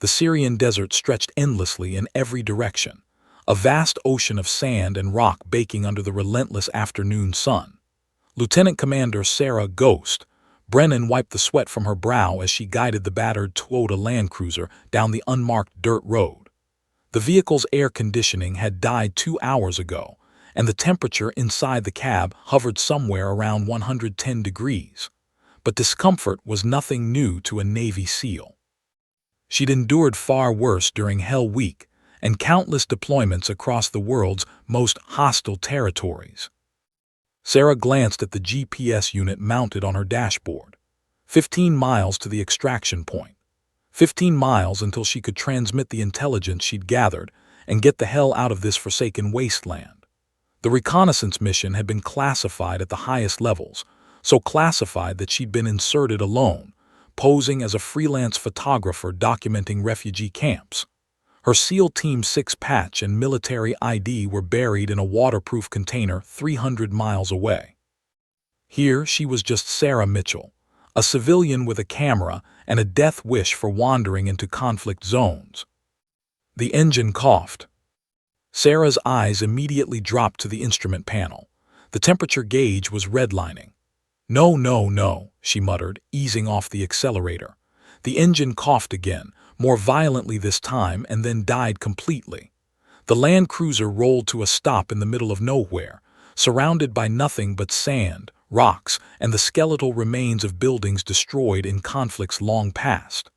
The Syrian desert stretched endlessly in every direction, a vast ocean of sand and rock baking under the relentless afternoon sun. Lieutenant Commander Sarah Ghost Brennan wiped the sweat from her brow as she guided the battered Toyota Land Cruiser down the unmarked dirt road. The vehicle's air conditioning had died 2 hours ago, and the temperature inside the cab hovered somewhere around 110 degrees. But discomfort was nothing new to a Navy SEAL. She'd endured far worse during Hell Week and countless deployments across the world's most hostile territories. Sarah glanced at the GPS unit mounted on her dashboard. 15 miles to the extraction point. 15 miles until she could transmit the intelligence she'd gathered and get the hell out of this forsaken wasteland. The reconnaissance mission had been classified at the highest levels, so classified that she'd been inserted alone, posing as a freelance photographer documenting refugee camps. Her SEAL Team 6 patch and military ID were buried in a waterproof container 300 miles away. Here she was just Sarah Mitchell, a civilian with a camera and a death wish for wandering into conflict zones. The engine coughed. Sarah's eyes immediately dropped to the instrument panel. The temperature gauge was redlining. "No, no, no," she muttered, easing off the accelerator. The engine coughed again, more violently this time, and then died completely. The Land Cruiser rolled to a stop in the middle of nowhere, surrounded by nothing but sand, rocks, and the skeletal remains of buildings destroyed in conflicts long past.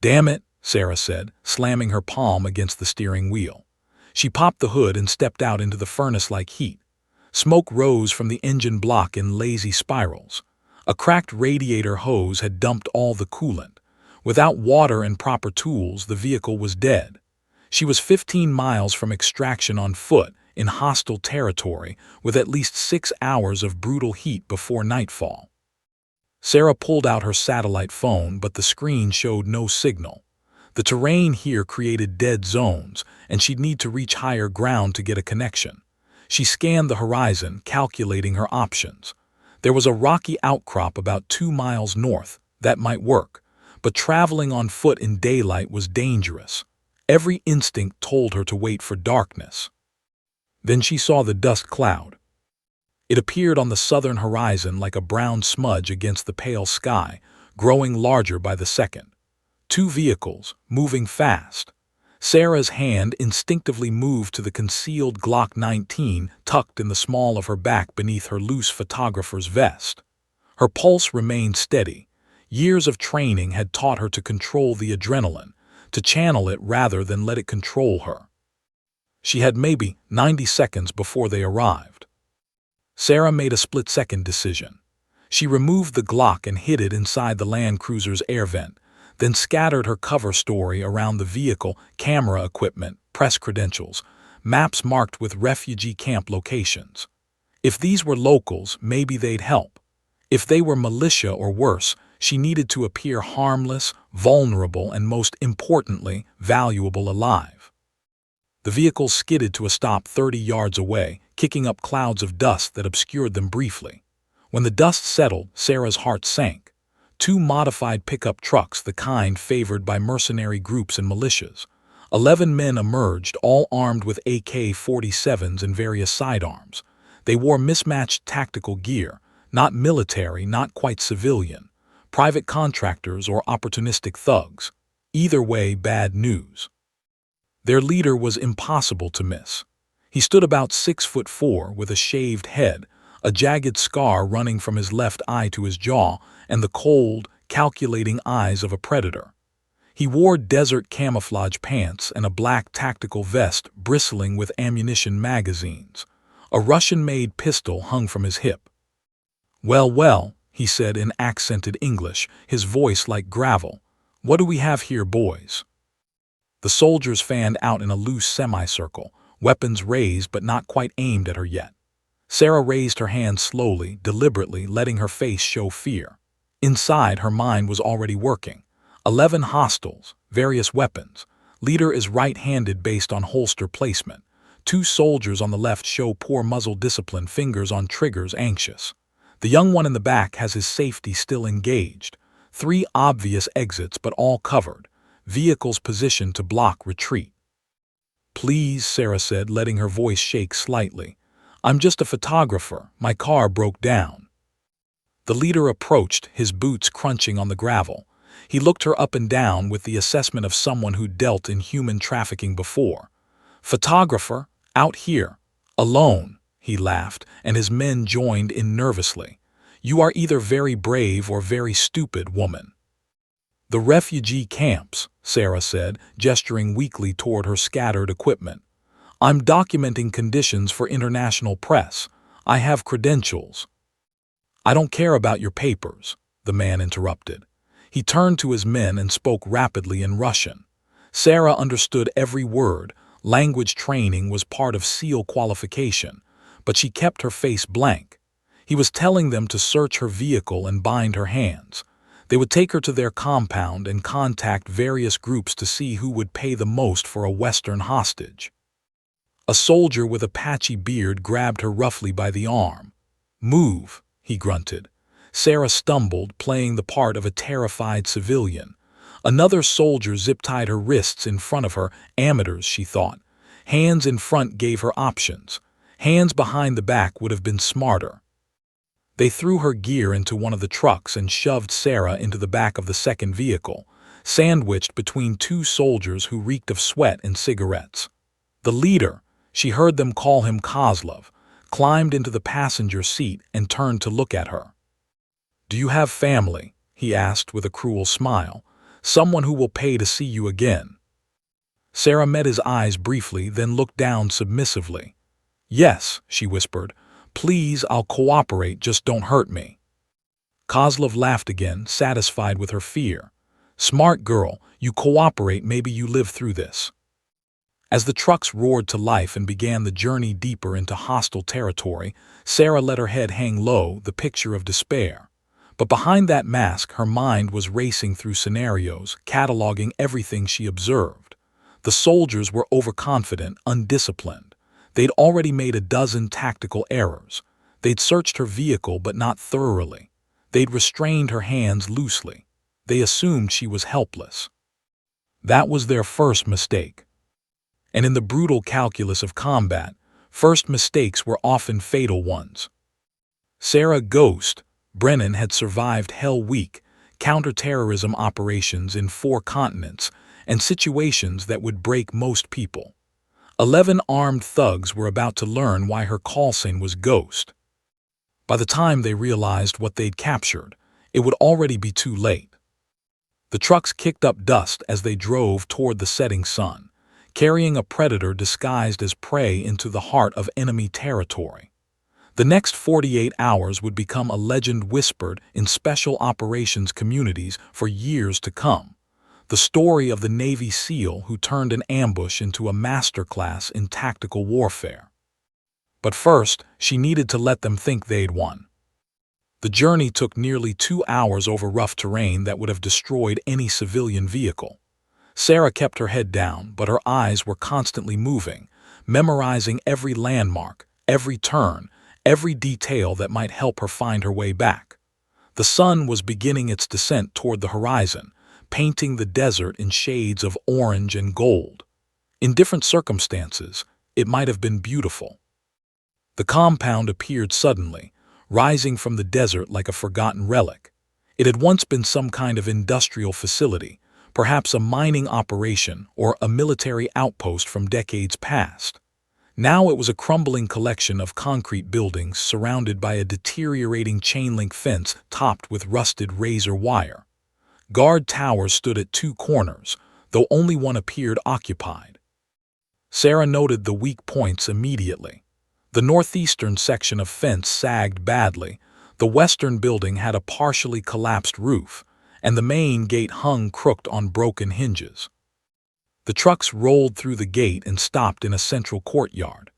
"Damn it," Sarah said, slamming her palm against the steering wheel. She popped the hood and stepped out into the furnace-like heat. Smoke rose from the engine block in lazy spirals. A cracked radiator hose had dumped all the coolant. Without water and proper tools, the vehicle was dead. She was 15 miles from extraction on foot, in hostile territory, with at least 6 hours of brutal heat before nightfall. Sarah pulled out her satellite phone, but the screen showed no signal. The terrain here created dead zones, and she'd need to reach higher ground to get a connection. She scanned the horizon, calculating her options. There was a rocky outcrop about 2 miles north. That might work, but traveling on foot in daylight was dangerous. Every instinct told her to wait for darkness. Then she saw the dust cloud. It appeared on the southern horizon like a brown smudge against the pale sky, growing larger by the second. 2 vehicles, moving fast. Sarah's hand instinctively moved to the concealed Glock 19 tucked in the small of her back beneath her loose photographer's vest. Her pulse remained steady. Years of training had taught her to control the adrenaline, to channel it rather than let it control her. She had maybe 90 seconds before they arrived. Sarah made a split-second decision. She removed the Glock and hid it inside the Land Cruiser's air vent, then scattered her cover story around the vehicle, camera equipment, press credentials, maps marked with refugee camp locations. If these were locals, maybe they'd help. If they were militia or worse, she needed to appear harmless, vulnerable, and most importantly, valuable alive. The vehicle skidded to a stop 30 yards away, kicking up clouds of dust that obscured them briefly. When the dust settled, Sarah's heart sank. 2 modified pickup trucks, the kind favored by mercenary groups and militias. 11 men emerged, all armed with AK-47s and various sidearms. They wore mismatched tactical gear, not military, not quite civilian. Private contractors or opportunistic thugs. Either way, bad news. Their leader was impossible to miss. He stood about 6'4" with a shaved head, a jagged scar running from his left eye to his jaw, and the cold, calculating eyes of a predator. He wore desert camouflage pants and a black tactical vest bristling with ammunition magazines. A Russian-made pistol hung from his hip. "Well, well," he said in accented English, his voice like gravel. "What do we have here, boys?" The soldiers fanned out in a loose semicircle, weapons raised but not quite aimed at her yet. Sarah raised her hand slowly, deliberately, letting her face show fear. Inside, her mind was already working. 11 hostiles, various weapons. Leader is right-handed based on holster placement. 2 soldiers on the left show poor muzzle discipline, fingers on triggers, anxious. The young one in the back has his safety still engaged. 3 obvious exits, but all covered. vehicles positioned to block retreat. "Please," Sarah said, letting her voice shake slightly. "I'm just a photographer. My car broke down." The leader approached, his boots crunching on the gravel. He looked her up and down with the assessment of someone who dealt in human trafficking before. "Photographer? Out here? Alone?" He laughed, and his men joined in nervously. "You are either very brave or very stupid, woman." "The refugee camps," Sarah said, gesturing weakly toward her scattered equipment. "I'm documenting conditions for international press. I have credentials." "I don't care about your papers," the man interrupted. He turned to his men and spoke rapidly in Russian. Sarah understood every word. Language training was part of SEAL qualification, but she kept her face blank. He was telling them to search her vehicle and bind her hands. They would take her to their compound and contact various groups to see who would pay the most for a Western hostage. A soldier with a patchy beard grabbed her roughly by the arm. "Move," he grunted. Sarah stumbled, playing the part of a terrified civilian. Another soldier zip-tied her wrists in front of her. Amateurs, she thought. Hands in front gave her options. Hands behind the back would have been smarter. They threw her gear into one of the trucks and shoved Sarah into the back of the second vehicle, sandwiched between two soldiers who reeked of sweat and cigarettes. The leader, she heard them call him Kozlov, climbed into the passenger seat and turned to look at her. "Do you have family?" he asked with a cruel smile. "Someone who will pay to see you again?" Sarah met his eyes briefly, then looked down submissively. "Yes," she whispered. "Please, I'll cooperate, just don't hurt me." Kozlov laughed again, satisfied with her fear. "Smart girl, you cooperate, maybe you live through this." As the trucks roared to life and began the journey deeper into hostile territory, Sarah let her head hang low, the picture of despair. But behind that mask, her mind was racing through scenarios, cataloging everything she observed. The soldiers were overconfident, undisciplined. They'd already made a dozen tactical errors. They'd searched her vehicle, but not thoroughly. They'd restrained her hands loosely. They assumed she was helpless. That was their first mistake. And in the brutal calculus of combat, first mistakes were often fatal ones. Sarah Ghost Brennan had survived Hell Week, counterterrorism operations in 4 continents, and situations that would break most people. 11 armed thugs were about to learn why her call sign was Ghost. By the time they realized what they'd captured, it would already be too late. The trucks kicked up dust as they drove toward the setting sun, carrying a predator disguised as prey into the heart of enemy territory. The next 48 hours would become a legend whispered in special operations communities for years to come. The story of the Navy SEAL who turned an ambush into a masterclass in tactical warfare. But first, she needed to let them think they'd won. The journey took nearly 2 hours over rough terrain that would have destroyed any civilian vehicle. Sarah kept her head down, but her eyes were constantly moving, memorizing every landmark, every turn, every detail that might help her find her way back. The sun was beginning its descent toward the horizon, painting the desert in shades of orange and gold. In different circumstances, it might have been beautiful. The compound appeared suddenly, rising from the desert like a forgotten relic. It had once been some kind of industrial facility, perhaps a mining operation or a military outpost from decades past. Now it was a crumbling collection of concrete buildings surrounded by a deteriorating chain-link fence topped with rusted razor wire. Guard towers stood at 2 corners, though only one appeared occupied. Sarah noted the weak points immediately. The northeastern section of fence sagged badly, the western building had a partially collapsed roof, and the main gate hung crooked on broken hinges. The trucks rolled through the gate and stopped in a central courtyard.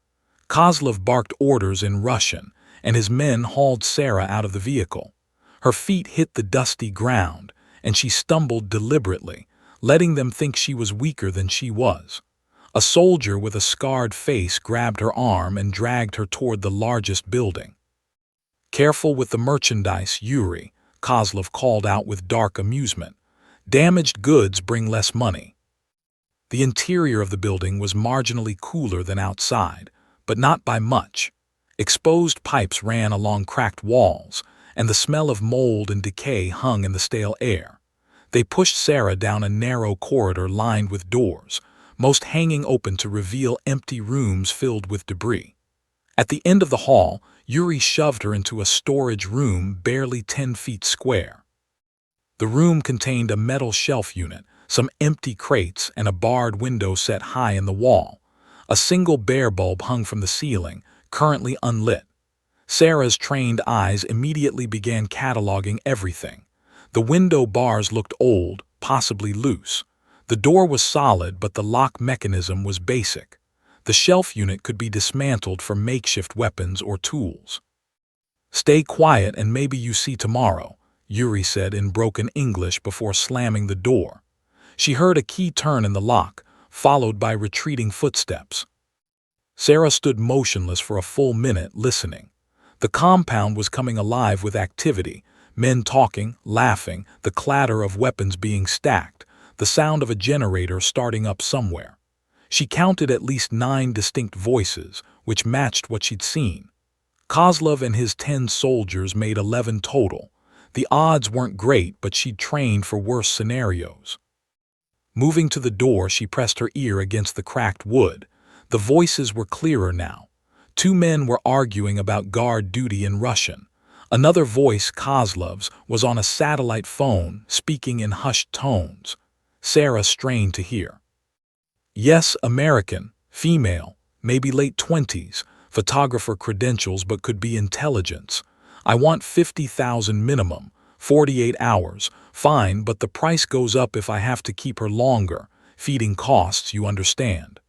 Kozlov barked orders in Russian, and his men hauled Sarah out of the vehicle. Her feet hit the dusty ground, and she stumbled deliberately, letting them think she was weaker than she was. A soldier with a scarred face grabbed her arm and dragged her toward the largest building. "Careful with the merchandise, Yuri," Kozlov called out with dark amusement. Damaged goods bring less money. The interior of the building was marginally cooler than outside, but not by much. Exposed pipes ran along cracked walls, and the smell of mold and decay hung in the stale air. They pushed Sarah down a narrow corridor lined with doors, most hanging open to reveal empty rooms filled with debris. At the end of the hall, Yuri shoved her into a storage room barely 10 feet square. The room contained a metal shelf unit, some empty crates, and a barred window set high in the wall. A single bare bulb hung from the ceiling, currently unlit. Sarah's trained eyes immediately began cataloging everything. The window bars looked old, possibly loose. The door was solid, but the lock mechanism was basic. The shelf unit could be dismantled for makeshift weapons or tools. "Stay quiet and maybe you see tomorrow," Yuri said in broken English before slamming the door. She heard a key turn in the lock, followed by retreating footsteps. Sarah stood motionless for a full minute, listening. The compound was coming alive with activity, men talking, laughing, the clatter of weapons being stacked, the sound of a generator starting up somewhere. She counted at least 9 distinct voices, which matched what she'd seen. Kozlov and his 10 soldiers made 11 total. The odds weren't great, but she'd trained for worse scenarios. Moving to the door, she pressed her ear against the cracked wood. The voices were clearer now. 2 men were arguing about guard duty in Russian. Another voice, Kozlov's, was on a satellite phone, speaking in hushed tones. Sarah strained to hear. "Yes, American, female, maybe late 20s, photographer credentials but could be intelligence. I want 50,000 minimum, 48 hours, fine, but the price goes up if I have to keep her longer, feeding costs, you understand."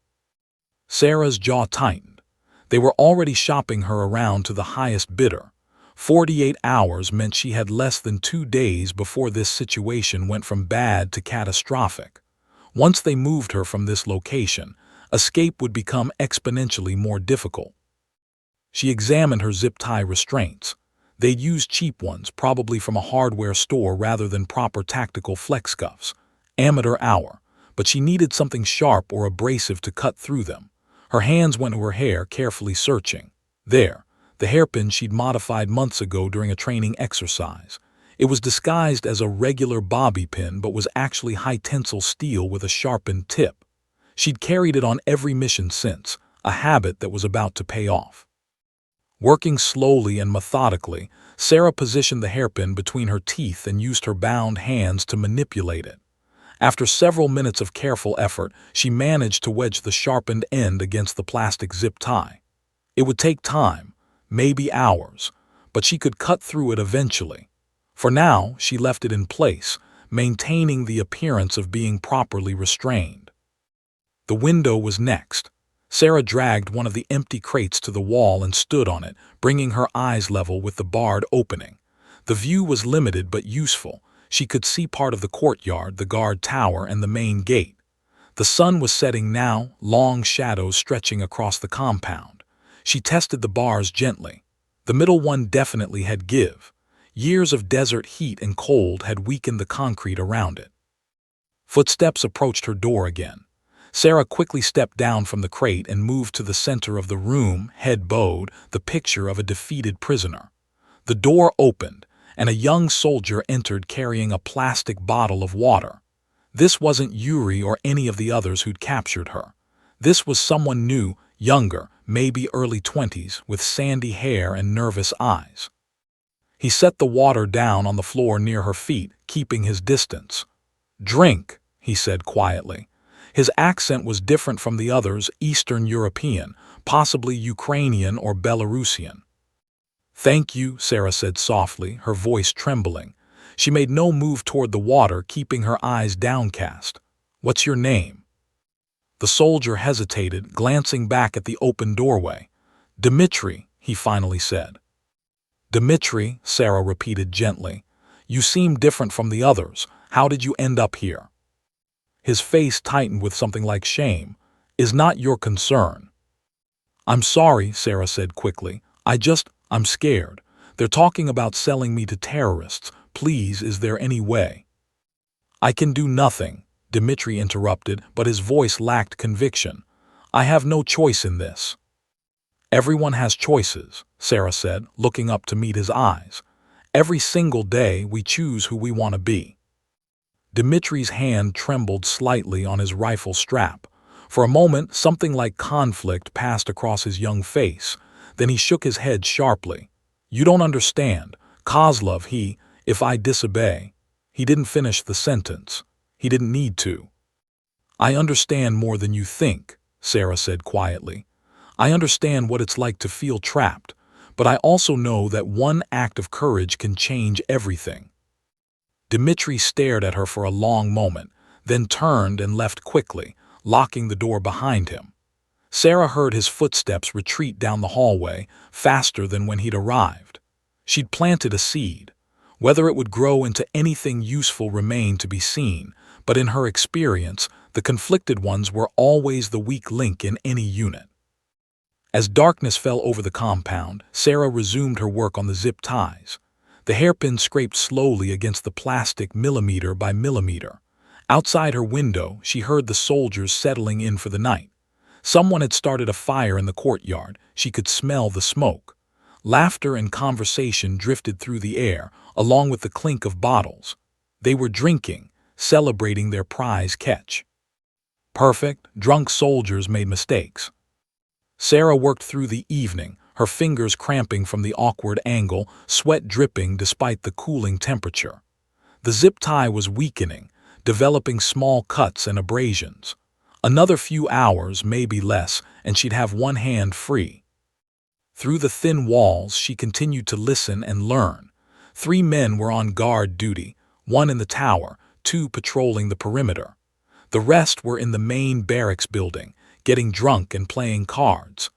Sarah's jaw tightened. They were already shopping her around to the highest bidder. 48 hours meant she had less than 2 days before this situation went from bad to catastrophic. Once they moved her from this location, escape would become exponentially more difficult. She examined her zip-tie restraints. They'd used cheap ones, probably from a hardware store rather than proper tactical flex cuffs. Amateur hour, but she needed something sharp or abrasive to cut through them. Her hands went to her hair, carefully searching. There, the hairpin she'd modified months ago during a training exercise. It was disguised as a regular bobby pin but was actually high-tensile steel with a sharpened tip. She'd carried it on every mission since, a habit that was about to pay off. Working slowly and methodically, Sarah positioned the hairpin between her teeth and used her bound hands to manipulate it. After several minutes of careful effort, she managed to wedge the sharpened end against the plastic zip tie. It would take time, maybe hours, but she could cut through it eventually. For now, she left it in place, maintaining the appearance of being properly restrained. The window was next. Sarah dragged one of the empty crates to the wall and stood on it, bringing her eyes level with the barred opening. The view was limited but useful. She could see part of the courtyard, the guard tower, and the main gate. The sun was setting now, long shadows stretching across the compound. She tested the bars gently. The middle one definitely had give. Years of desert heat and cold had weakened the concrete around it. Footsteps approached her door again. Sarah quickly stepped down from the crate and moved to the center of the room, head bowed, the picture of a defeated prisoner. The door opened, and a young soldier entered carrying a plastic bottle of water. This wasn't Yuri or any of the others who'd captured her. This was someone new, younger, maybe early 20s, with sandy hair and nervous eyes. He set the water down on the floor near her feet, keeping his distance. "Drink," he said quietly. His accent was different from the others, Eastern European, possibly Ukrainian or Belarusian. "Thank you," Sarah said softly, her voice trembling. She made no move toward the water, keeping her eyes downcast. "What's your name?" The soldier hesitated, glancing back at the open doorway. "Dmitri," he finally said. "Dmitri," Sarah repeated gently. "You seem different from the others. How did you end up here?" His face tightened with something like shame. "Is not your concern." "I'm sorry," Sarah said quickly. I'm scared. They're talking about selling me to terrorists. Please, is there any way?" I can do nothing, Dmitri interrupted, but his voice lacked conviction. I have no choice in this. Everyone has choices, Sarah said, looking up to meet his eyes. Every single day we choose who we want to be. Dmitri's hand trembled slightly on his rifle strap. For a moment, something like conflict passed across his young face. Then he shook his head sharply. You don't understand. Kozlov, if I disobey. He didn't finish the sentence. He didn't need to. I understand more than you think, Sarah said quietly. I understand what it's like to feel trapped, but I also know that one act of courage can change everything. Dmitri stared at her for a long moment, then turned and left quickly, locking the door behind him. Sarah heard his footsteps retreat down the hallway, faster than when he'd arrived. She'd planted a seed. Whether it would grow into anything useful remained to be seen, but in her experience, the conflicted ones were always the weak link in any unit. As darkness fell over the compound, Sarah resumed her work on the zip ties. The hairpin scraped slowly against the plastic millimeter by millimeter. Outside her window, she heard the soldiers settling in for the night. Someone had started a fire in the courtyard. She could smell the smoke. Laughter and conversation drifted through the air, along with the clink of bottles. They were drinking, celebrating their prize catch. Perfect, drunk soldiers made mistakes. Sarah worked through the evening, her fingers cramping from the awkward angle, sweat dripping despite the cooling temperature. The zip tie was weakening, developing small cuts and abrasions. Another few hours, maybe less, and she'd have one hand free. Through the thin walls, she continued to listen and learn. 3 men were on guard duty, 1 in the tower, 2 patrolling the perimeter. The rest were in the main barracks building, getting drunk and playing cards.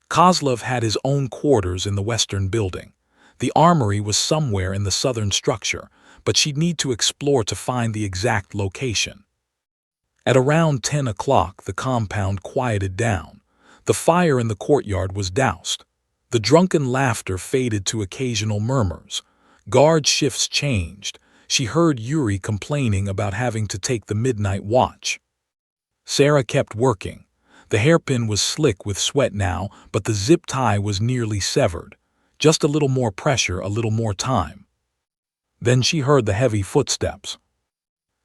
Kozlov had his own quarters in the western building. The armory was somewhere in the southern structure, but she'd need to explore to find the exact location. At around 10 o'clock, the compound quieted down. The fire in the courtyard was doused. The drunken laughter faded to occasional murmurs. Guard shifts changed. She heard Yuri complaining about having to take the midnight watch. Sarah kept working. The hairpin was slick with sweat now, but the zip tie was nearly severed. Just a little more pressure, a little more time. Then she heard the heavy footsteps.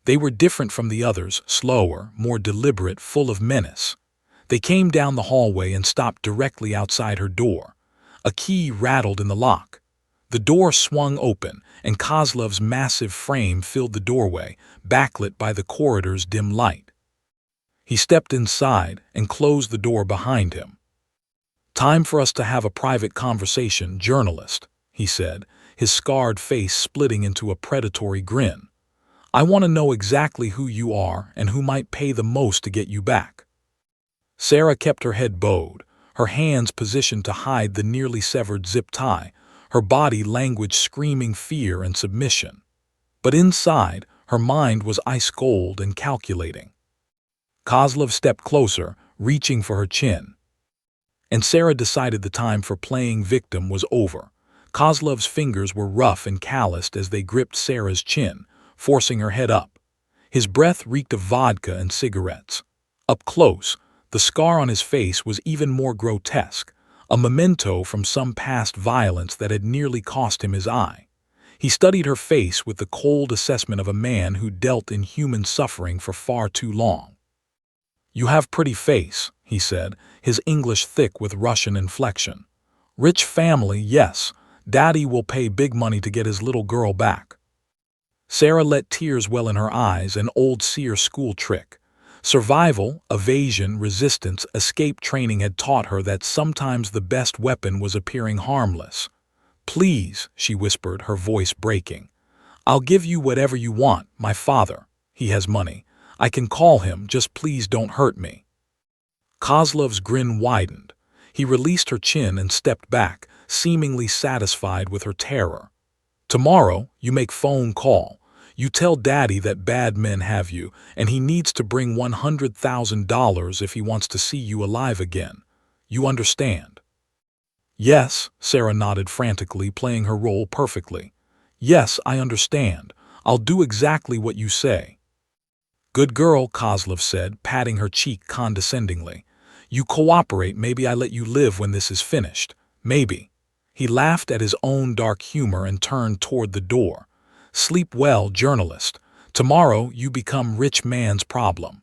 They were different from the others, slower, more deliberate, full of menace. They came down the hallway and stopped directly outside her door. A key rattled in the lock. The door swung open, and Kozlov's massive frame filled the doorway, backlit by the corridor's dim light. He stepped inside and closed the door behind him. "Time for us to have a private conversation, journalist," he said, his scarred face splitting into a predatory grin. "I want to know exactly who you are and who might pay the most to get you back." Sarah kept her head bowed, her hands positioned to hide the nearly severed zip tie, her body language screaming fear and submission. But inside, her mind was ice cold and calculating. Kozlov stepped closer, reaching for her chin. And Sarah decided the time for playing victim was over. Kozlov's fingers were rough and calloused as they gripped Sarah's chin, forcing her head up. His breath reeked of vodka and cigarettes. Up close, the scar on his face was even more grotesque, a memento from some past violence that had nearly cost him his eye. He studied her face with the cold assessment of a man who dealt in human suffering for far too long. "You have pretty face," he said, his English thick with Russian inflection. "Rich family, yes. Daddy will pay big money to get his little girl back." Sarah let tears well in her eyes, an old seer school trick. Survival, evasion, resistance, escape training had taught her that sometimes the best weapon was appearing harmless. "Please," she whispered, her voice breaking. "I'll give you whatever you want, my father. He has money. I can call him, just please don't hurt me." Kozlov's grin widened. He released her chin and stepped back, seemingly satisfied with her terror. "Tomorrow, you make phone call. You tell Daddy that bad men have you, and he needs to bring $100,000 if he wants to see you alive again. You understand?" "Yes," Sarah nodded frantically, playing her role perfectly. "Yes, I understand. I'll do exactly what you say." Good girl, Kozlov said, patting her cheek condescendingly. You cooperate, maybe I let you live when this is finished. Maybe. He laughed at his own dark humor and turned toward the door. Sleep well, journalist. Tomorrow you become rich man's problem.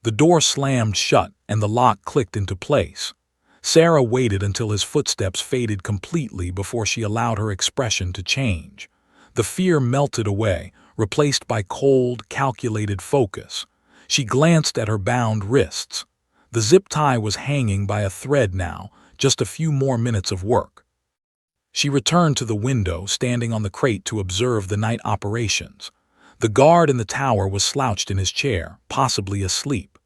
The door slammed shut and the lock clicked into place. Sarah waited until his footsteps faded completely before she allowed her expression to change. The fear melted away, replaced by cold, calculated focus. She glanced at her bound wrists. The zip tie was hanging by a thread now, just a few more minutes of work. She returned to the window, standing on the crate to observe the night operations. The guard in the tower was slouched in his chair, possibly asleep.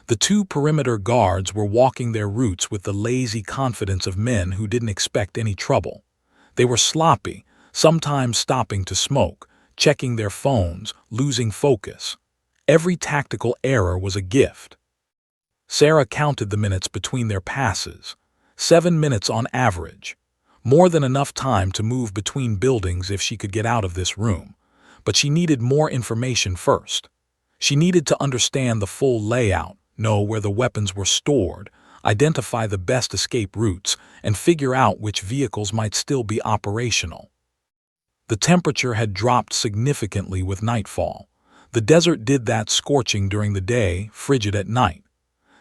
The two perimeter guards were walking their routes with the lazy confidence of men who didn't expect any trouble. They were sloppy, sometimes stopping to smoke, checking their phones, losing focus. Every tactical error was a gift. Sarah counted the minutes between their passes. 7 minutes on average. More than enough time to move between buildings if she could get out of this room. But she needed more information first. She needed to understand the full layout, know where the weapons were stored, identify the best escape routes, and figure out which vehicles might still be operational. The temperature had dropped significantly with nightfall. The desert did that, scorching during the day, frigid at night.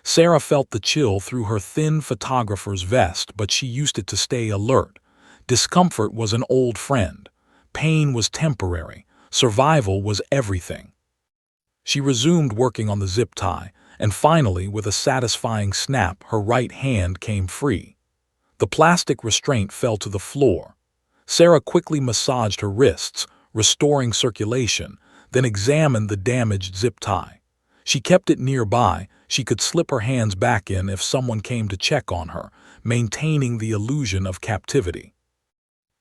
Sarah felt the chill through her thin photographer's vest, but she used it to stay alert. Discomfort was an old friend. Pain was temporary. Survival was everything. She resumed working on the zip tie, and finally, with a satisfying snap, her right hand came free. The plastic restraint fell to the floor. Sarah quickly massaged her wrists, restoring circulation, then examined the damaged zip tie. She kept it nearby. She could slip her hands back in if someone came to check on her, maintaining the illusion of captivity.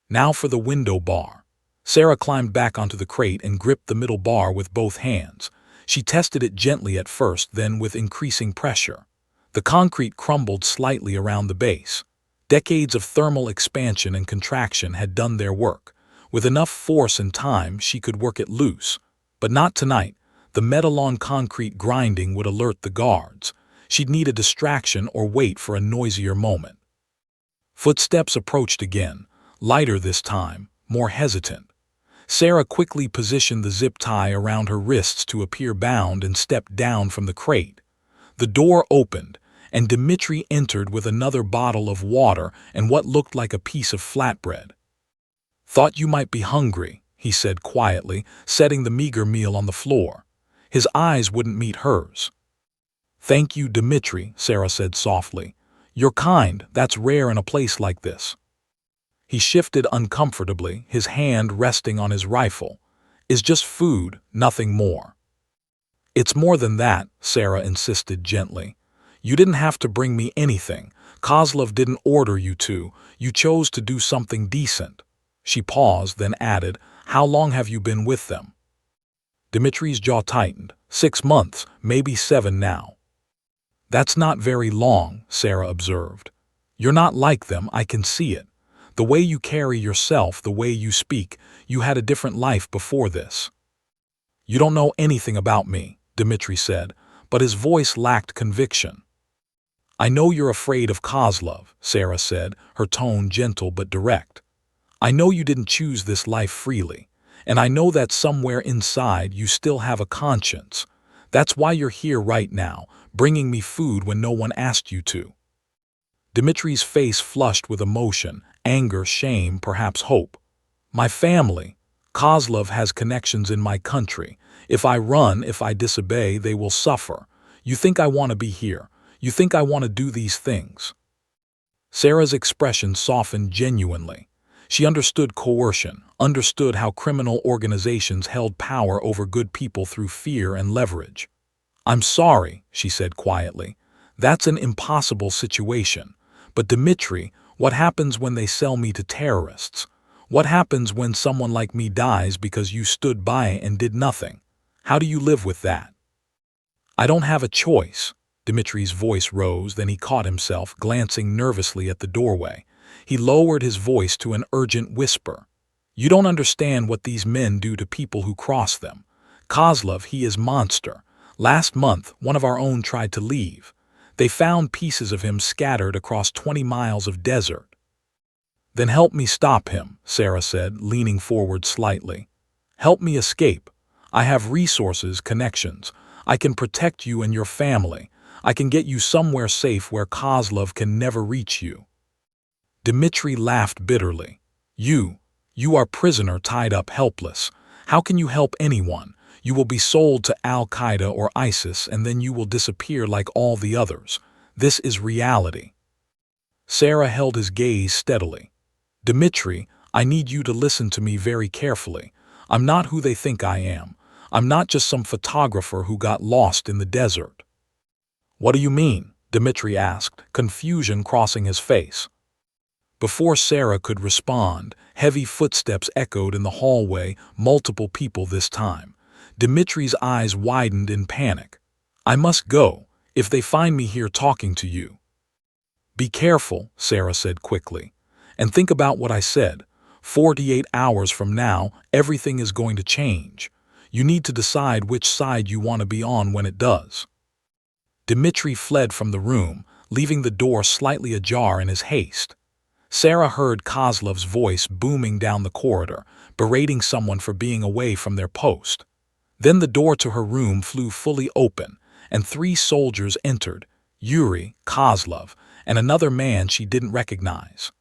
Now for the window bar. Sarah climbed back onto the crate and gripped the middle bar with both hands. She tested it gently at first, then with increasing pressure. The concrete crumbled slightly around the base. Decades of thermal expansion and contraction had done their work. With enough force and time, she could work it loose. But not tonight. The metal on concrete grinding would alert the guards. She'd need a distraction or wait for a noisier moment. Footsteps approached again, lighter this time, more hesitant. Sarah quickly positioned the zip tie around her wrists to appear bound and stepped down from the crate. The door opened, and Dmitri entered with another bottle of water and what looked like a piece of flatbread. "Thought you might be hungry," he said quietly, setting the meager meal on the floor. His eyes wouldn't meet hers. "Thank you, Dmitri," Sarah said softly. "You're kind, that's rare in a place like this." He shifted uncomfortably, his hand resting on his rifle. "It's just food, nothing more." "It's more than that," Sarah insisted gently. "You didn't have to bring me anything. Kozlov didn't order you to. You chose to do something decent." She paused, then added, "How long have you been with them?" Dmitri's jaw tightened. 6 months, maybe 7 now. "That's not very long," Sarah observed. "You're not like them, I can see it. The way you carry yourself, the way you speak, you had a different life before this." "You don't know anything about me," Dmitri said, but his voice lacked conviction. "I know you're afraid of Kozlov," Sarah said, her tone gentle but direct. "I know you didn't choose this life freely. And I know that somewhere inside you still have a conscience. That's why you're here right now, bringing me food when no one asked you to." Dmitri's face flushed with emotion, anger, shame, perhaps hope. "My family. Kozlov has connections in my country. If I run, if I disobey, they will suffer. You think I want to be here. You think I want to do these things." Sarah's expression softened genuinely. She understood coercion, understood how criminal organizations held power over good people through fear and leverage. "I'm sorry," she said quietly. "That's an impossible situation. But Dmitri, what happens when they sell me to terrorists? What happens when someone like me dies because you stood by and did nothing? How do you live with that?" "I don't have a choice." Dmitri's voice rose, then he caught himself, glancing nervously at the doorway. He lowered his voice to an urgent whisper. "You don't understand what these men do to people who cross them. Kozlov, he is monster. Last month, one of our own tried to leave. They found pieces of him scattered across 20 miles of desert. Then help me stop him, Sarah said, leaning forward slightly. Help me escape. I have resources, connections. I can protect you and your family. I can get you somewhere safe where Kozlov can never reach you. Dmitri laughed bitterly. You are prisoner tied up helpless. How can you help anyone? You will be sold to Al-Qaeda or ISIS and then you will disappear like all the others. This is reality. Sarah held his gaze steadily. Dmitri, I need you to listen to me very carefully. I'm not who they think I am. I'm not just some photographer who got lost in the desert. What do you mean? Dmitri asked, confusion crossing his face. Before Sarah could respond, heavy footsteps echoed in the hallway, multiple people this time. Dmitri's eyes widened in panic. I must go, if they find me here talking to you. Be careful, Sarah said quickly. And think about what I said. 48 hours from now, everything is going to change. You need to decide which side you want to be on when it does. Dmitri fled from the room, leaving the door slightly ajar in his haste. Sarah heard Kozlov's voice booming down the corridor, berating someone for being away from their post. Then the door to her room flew fully open, and 3 soldiers entered, Yuri, Kozlov, and another man she didn't recognize.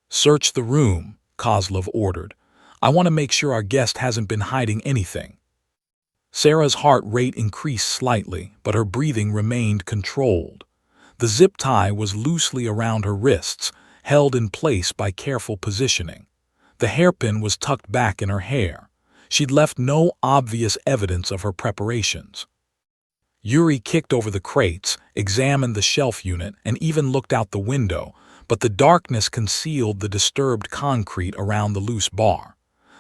Search the room, Kozlov ordered. I want to make sure our guest hasn't been hiding anything. Sarah's heart rate increased slightly, but her breathing remained controlled. The zip tie was loosely around her wrists, held in place by careful positioning. The hairpin was tucked back in her hair. She'd left no obvious evidence of her preparations. Yuri kicked over the crates, examined the shelf unit, and even looked out the window, but the darkness concealed the disturbed concrete around the loose bar.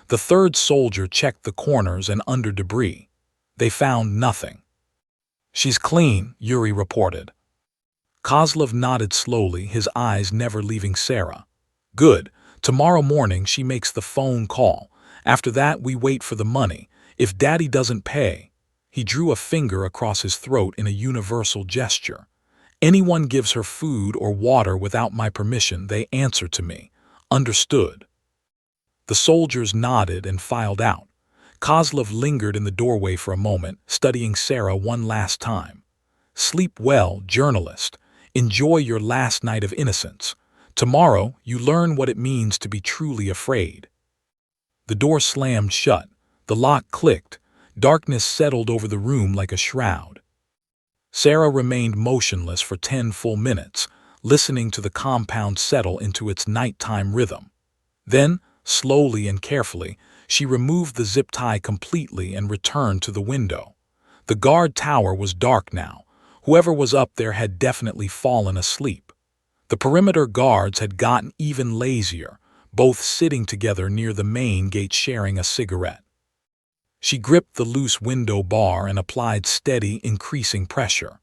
The 3rd soldier checked the corners and under debris. They found nothing. She's clean, Yuri reported. Kozlov nodded slowly, his eyes never leaving Sarah. Good. Tomorrow morning she makes the phone call. After that we wait for the money. If Daddy doesn't pay. He drew a finger across his throat in a universal gesture. Anyone gives her food or water without my permission, they answer to me. Understood. The soldiers nodded and filed out. Kozlov lingered in the doorway for a moment, studying Sarah one last time. Sleep well, journalist. Enjoy your last night of innocence. Tomorrow, you learn what it means to be truly afraid. The door slammed shut. The lock clicked. Darkness settled over the room like a shroud. Sarah remained motionless for 10 full minutes, listening to the compound settle into its nighttime rhythm. Then, slowly and carefully, she removed the zip tie completely and returned to the window. The guard tower was dark now. Whoever was up there had definitely fallen asleep. The perimeter guards had gotten even lazier, both sitting together near the main gate sharing a cigarette. She gripped the loose window bar and applied steady, increasing pressure.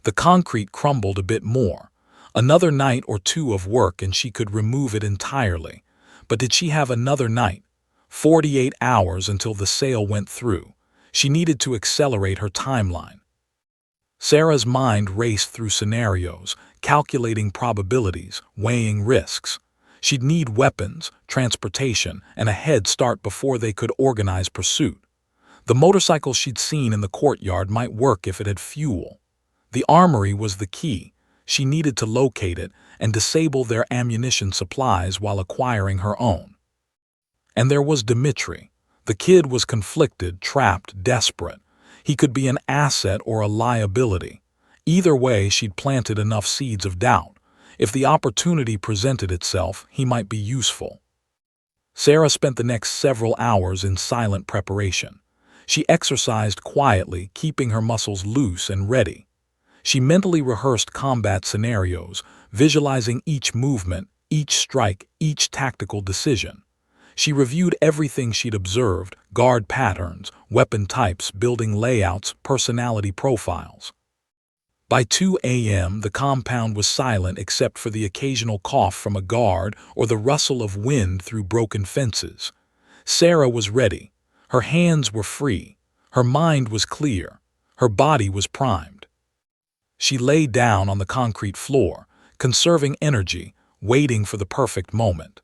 The concrete crumbled a bit more. Another night or 2 of work and she could remove it entirely. But did she have another night? 48 hours until the sale went through. She needed to accelerate her timeline. Sarah's mind raced through scenarios, calculating probabilities, weighing risks. She'd need weapons, transportation, and a head start before they could organize pursuit. The motorcycle she'd seen in the courtyard might work if it had fuel. The armory was the key. She needed to locate it and disable their ammunition supplies while acquiring her own. And there was Dmitri. The kid was conflicted, trapped, desperate. He could be an asset or a liability. Either way, she'd planted enough seeds of doubt. If the opportunity presented itself, he might be useful. Sarah spent the next several hours in silent preparation. She exercised quietly, keeping her muscles loose and ready. She mentally rehearsed combat scenarios, visualizing each movement, each strike, each tactical decision. She reviewed everything she'd observed, guard patterns, weapon types, building layouts, personality profiles. By 2 a.m., the compound was silent except for the occasional cough from a guard or the rustle of wind through broken fences. Sarah was ready. Her hands were free. Her mind was clear. Her body was primed. She lay down on the concrete floor, conserving energy, waiting for the perfect moment.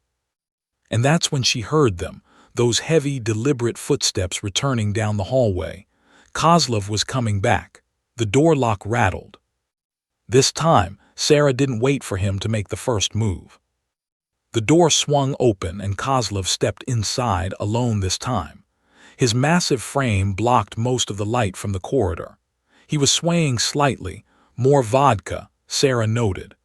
And that's when she heard them, those heavy, deliberate footsteps returning down the hallway. Kozlov was coming back. The door lock rattled. This time, Sarah didn't wait for him to make the first move. The door swung open and Kozlov stepped inside, alone this time. His massive frame blocked most of the light from the corridor. He was swaying slightly. More vodka, Sarah noted.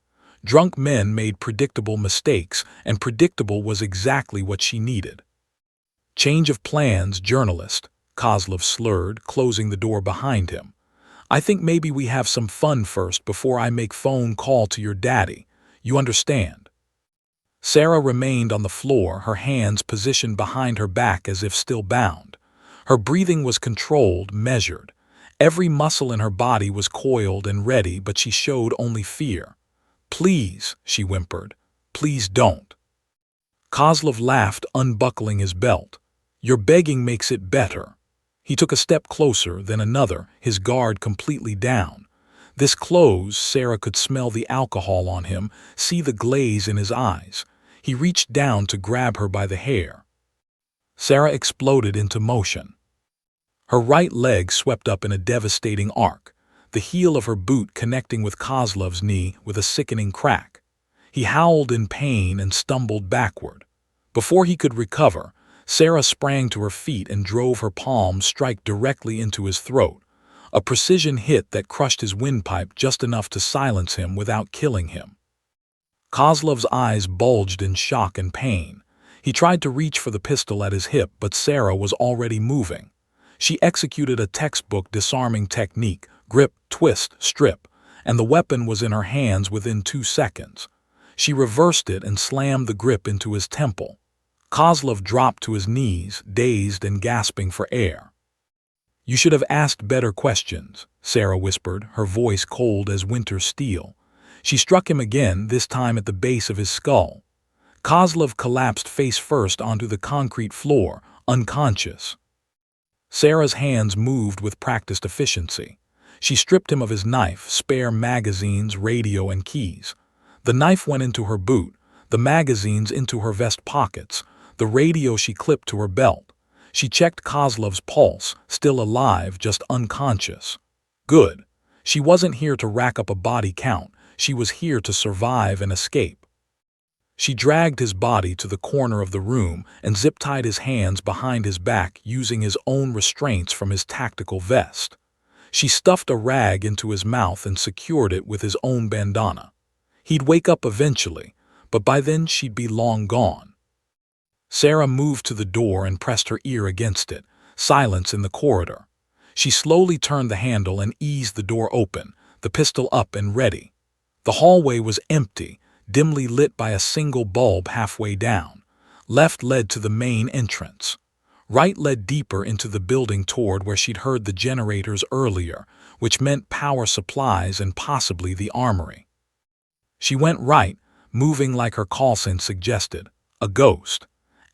Drunk men made predictable mistakes, and predictable was exactly what she needed. Change of plans, journalist, Kozlov slurred, closing the door behind him. I think maybe we have some fun first before I make phone call to your daddy. You understand? Sarah remained on the floor, her hands positioned behind her back as if still bound. Her breathing was controlled, measured. Every muscle in her body was coiled and ready, but she showed only fear. Please, she whimpered. Please don't. Kozlov laughed, unbuckling his belt. Your begging makes it better. He took a step closer, then another, his guard completely down. This close, Sarah could smell the alcohol on him, see the glaze in his eyes. He reached down to grab her by the hair. Sarah exploded into motion. Her right leg swept up in a devastating arc, the heel of her boot connecting with Kozlov's knee with a sickening crack. He howled in pain and stumbled backward. Before he could recover, Sarah sprang to her feet and drove her palm straight directly into his throat, a precision hit that crushed his windpipe just enough to silence him without killing him. Kozlov's eyes bulged in shock and pain. He tried to reach for the pistol at his hip, but Sarah was already moving. She executed a textbook disarming technique, grip, twist, strip, and the weapon was in her hands within 2 seconds. She reversed it and slammed the grip into his temple. Kozlov dropped to his knees, dazed and gasping for air. You should have asked better questions, Sarah whispered, her voice cold as winter steel. She struck him again, this time at the base of his skull. Kozlov collapsed face first onto the concrete floor, unconscious. Sarah's hands moved with practiced efficiency. She stripped him of his knife, spare magazines, radio, and keys. The knife went into her boot, the magazines into her vest pockets, the radio she clipped to her belt. She checked Kozlov's pulse, still alive, just unconscious. Good. She wasn't here to rack up a body count. She was here to survive and escape. She dragged his body to the corner of the room and zip-tied his hands behind his back using his own restraints from his tactical vest. She stuffed a rag into his mouth and secured it with his own bandana. He'd wake up eventually, but by then she'd be long gone. Sarah moved to the door and pressed her ear against it. Silence in the corridor. She slowly turned the handle and eased the door open, the pistol up and ready. The hallway was empty, dimly lit by a single bulb halfway down. Left led to the main entrance. Right led deeper into the building toward where she'd heard the generators earlier, which meant power supplies and possibly the armory. She went right, moving like her call sign suggested, a ghost.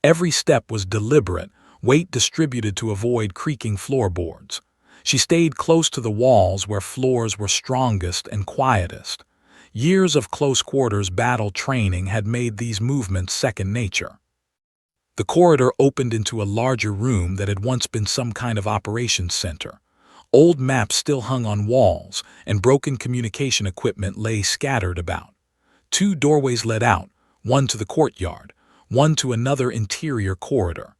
Every step was deliberate, weight distributed to avoid creaking floorboards. She stayed close to the walls where floors were strongest and quietest. Years of close-quarters battle training had made these movements second nature. The corridor opened into a larger room that had once been some kind of operations center. Old maps still hung on walls, and broken communication equipment lay scattered about. 2 doorways led out, one to the courtyard, one to another interior corridor.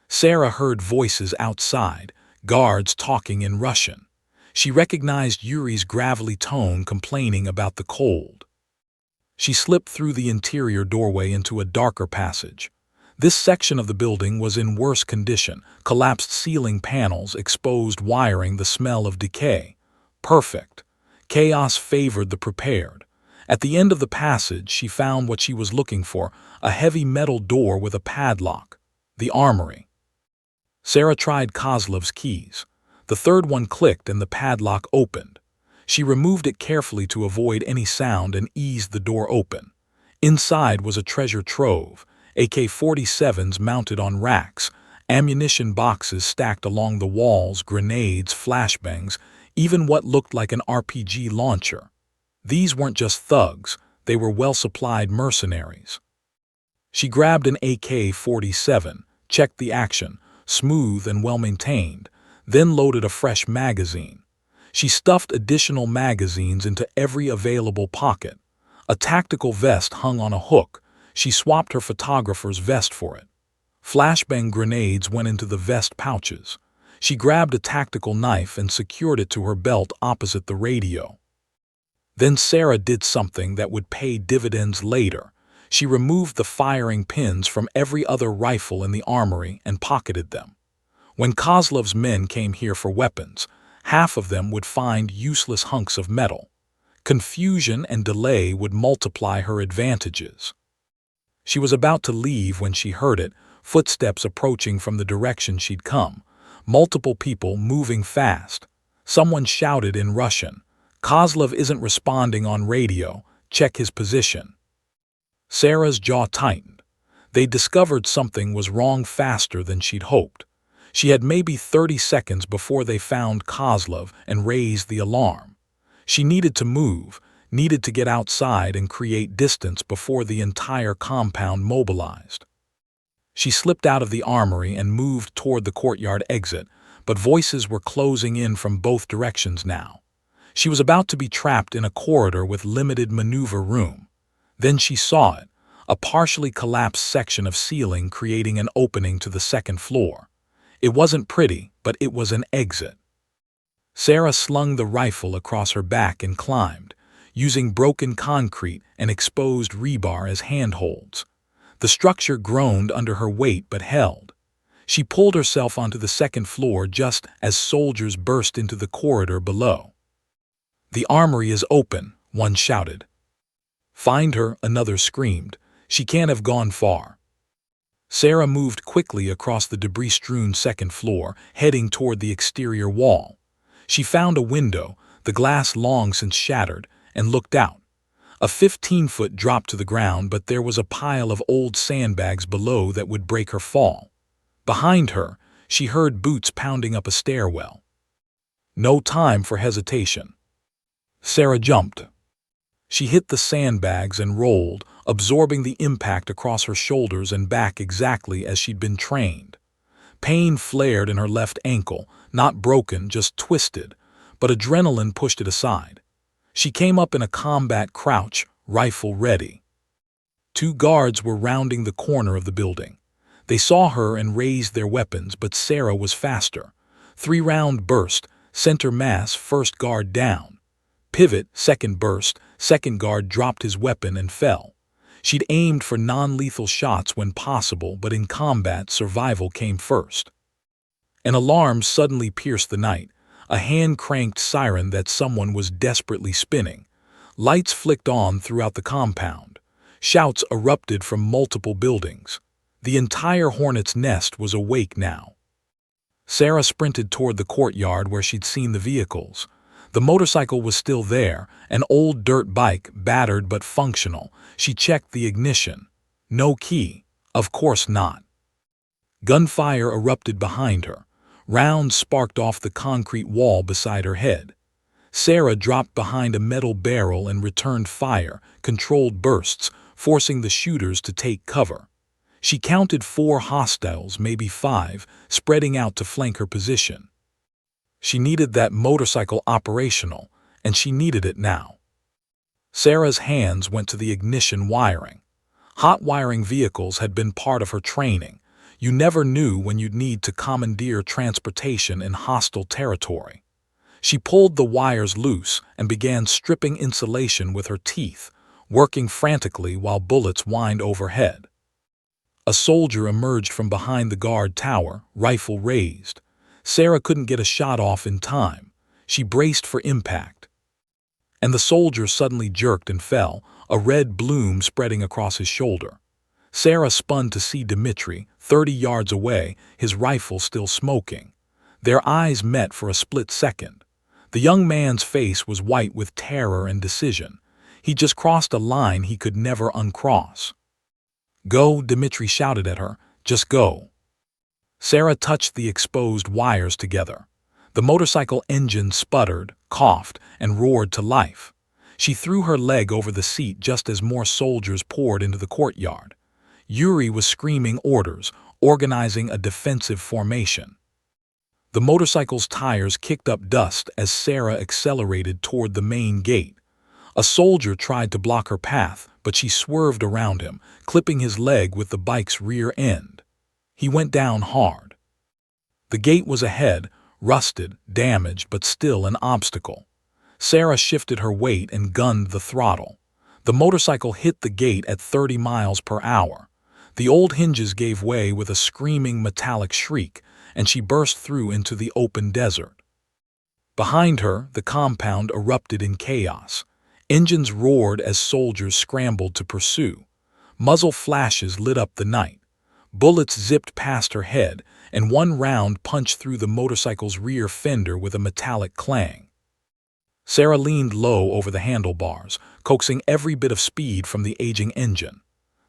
Sarah heard voices outside, guards talking in Russian. She recognized Yuri's gravelly tone complaining about the cold. She slipped through the interior doorway into a darker passage. This section of the building was in worse condition, collapsed ceiling panels, exposed wiring, the smell of decay. Perfect. Chaos favored the prepared. At the end of the passage, she found what she was looking for, a heavy metal door with a padlock. The armory. Sarah tried Kozlov's keys. The third one clicked and the padlock opened. She removed it carefully to avoid any sound and eased the door open. Inside was a treasure trove, AK-47s mounted on racks, Ammunition boxes stacked along the walls, grenades, flashbangs, even what looked like an RPG launcher. These weren't just thugs, they were well-supplied mercenaries. She grabbed an AK-47, checked the action, smooth and well-maintained, then loaded a fresh magazine. She stuffed additional magazines into every available pocket. A tactical vest hung on a hook. She swapped her photographer's vest for it. Flashbang grenades went into the vest pouches. She grabbed a tactical knife and secured it to her belt opposite the radio. Then Sarah did something that would pay dividends later. She removed the firing pins from every other rifle in the armory and pocketed them. When Kozlov's men came here for weapons, half of them would find useless hunks of metal. Confusion and delay would multiply her advantages. She was about to leave when she heard it, footsteps approaching from the direction she'd come, multiple people moving fast. Someone shouted in Russian, "Kozlov isn't responding on radio, check his position." Sarah's jaw tightened. They discovered something was wrong faster than she'd hoped. She had maybe 30 seconds before they found Kozlov and raised the alarm. She needed to move, needed to get outside and create distance before the entire compound mobilized. She slipped out of the armory and moved toward the courtyard exit, but voices were closing in from both directions now. She was about to be trapped in a corridor with limited maneuver room. Then she saw it, a partially collapsed section of ceiling creating an opening to the second floor. It wasn't pretty, but it was an exit. Sarah slung the rifle across her back and climbed, using broken concrete and exposed rebar as handholds. The structure groaned under her weight but held. She pulled herself onto the second floor just as soldiers burst into the corridor below. "The armory is open," one shouted. "Find her," another screamed. "She can't have gone far." Sarah moved quickly across the debris-strewn second floor, heading toward the exterior wall. She found a window, the glass long since shattered, and looked out. A 15-foot drop to the ground, but there was a pile of old sandbags below that would break her fall. Behind her, she heard boots pounding up a stairwell. No time for hesitation. Sarah jumped. She hit the sandbags and rolled, absorbing the impact across her shoulders and back exactly as she'd been trained. Pain flared in her left ankle, not broken, just twisted, but adrenaline pushed it aside. She came up in a combat crouch, rifle ready. 2 guards were rounding the corner of the building. They saw her and raised their weapons, but Sarah was faster. 3-round burst, center mass, first guard down. Pivot, second burst, second guard dropped his weapon and fell. She'd aimed for non-lethal shots when possible, but in combat, survival came first. An alarm suddenly pierced the night, a hand-cranked siren that someone was desperately spinning. Lights flicked on throughout the compound. Shouts erupted from multiple buildings. The entire hornet's nest was awake now. Sarah sprinted toward the courtyard where she'd seen the vehicles. The motorcycle was still there, an old dirt bike, battered but functional. She checked the ignition. No key. Of course not. Gunfire erupted behind her. Rounds sparked off the concrete wall beside her head. Sarah dropped behind a metal barrel and returned fire, controlled bursts, forcing the shooters to take cover. She counted 4 hostiles, maybe 5, spreading out to flank her position. She needed that motorcycle operational, and she needed it now. Sarah's hands went to the ignition wiring. Hot wiring vehicles had been part of her training. You never knew when you'd need to commandeer transportation in hostile territory. She pulled the wires loose and began stripping insulation with her teeth, working frantically while bullets whined overhead. A soldier emerged from behind the guard tower, rifle raised. Sarah couldn't get a shot off in time. She braced for impact. And the soldier suddenly jerked and fell, a red bloom spreading across his shoulder. Sarah spun to see Dmitri, 30 yards away, his rifle still smoking. Their eyes met for a split second. The young man's face was white with terror and decision. He just crossed a line he could never uncross. "Go," Dmitri shouted at her. "Just go." Sarah touched the exposed wires together. The motorcycle engine sputtered, coughed, and roared to life. She threw her leg over the seat just as more soldiers poured into the courtyard. Yuri was screaming orders, organizing a defensive formation. The motorcycle's tires kicked up dust as Sarah accelerated toward the main gate. A soldier tried to block her path, but she swerved around him, clipping his leg with the bike's rear end. He went down hard. The gate was ahead, rusted, damaged, but still an obstacle. Sarah shifted her weight and gunned the throttle. The motorcycle hit the gate at 30 miles per hour. The old hinges gave way with a screaming metallic shriek, and she burst through into the open desert. Behind her, the compound erupted in chaos. Engines roared as soldiers scrambled to pursue. Muzzle flashes lit up the night. Bullets zipped past her head, and one round punched through the motorcycle's rear fender with a metallic clang. Sarah leaned low over the handlebars, coaxing every bit of speed from the aging engine.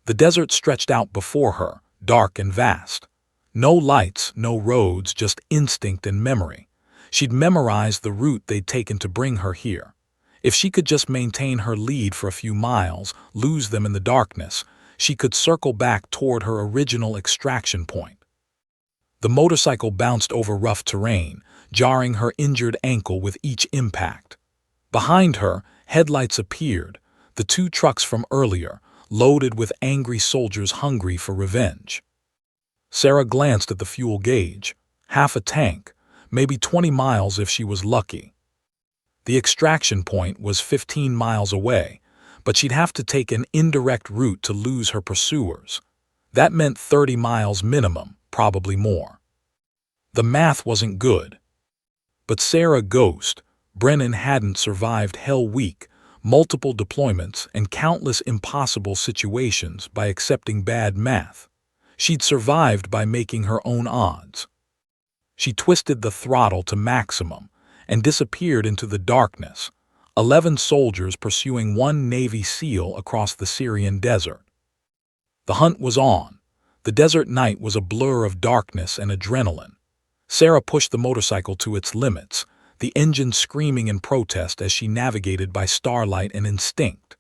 The desert stretched out before her, dark and vast. No lights, no roads, just instinct and memory. She'd memorized the route they'd taken to bring her here. If she could just maintain her lead for a few miles, lose them in the darkness, she could circle back toward her original extraction point. The motorcycle bounced over rough terrain, jarring her injured ankle with each impact. Behind her, headlights appeared, the two trucks from earlier, loaded with angry soldiers hungry for revenge. Sarah glanced at the fuel gauge. Half a tank, maybe 20 miles if she was lucky. The extraction point was 15 miles away, but she'd have to take an indirect route to lose her pursuers. That meant 30 miles minimum, probably more. The math wasn't good. But Sarah Ghost, Brennan hadn't survived Hell Week, multiple deployments, and countless impossible situations by accepting bad math. She'd survived by making her own odds. She twisted the throttle to maximum and disappeared into the darkness, 11 soldiers pursuing one Navy SEAL across the Syrian desert. The hunt was on. The desert night was a blur of darkness and adrenaline. Sarah pushed the motorcycle to its limits, the engine screaming in protest as she navigated by starlight and instinct.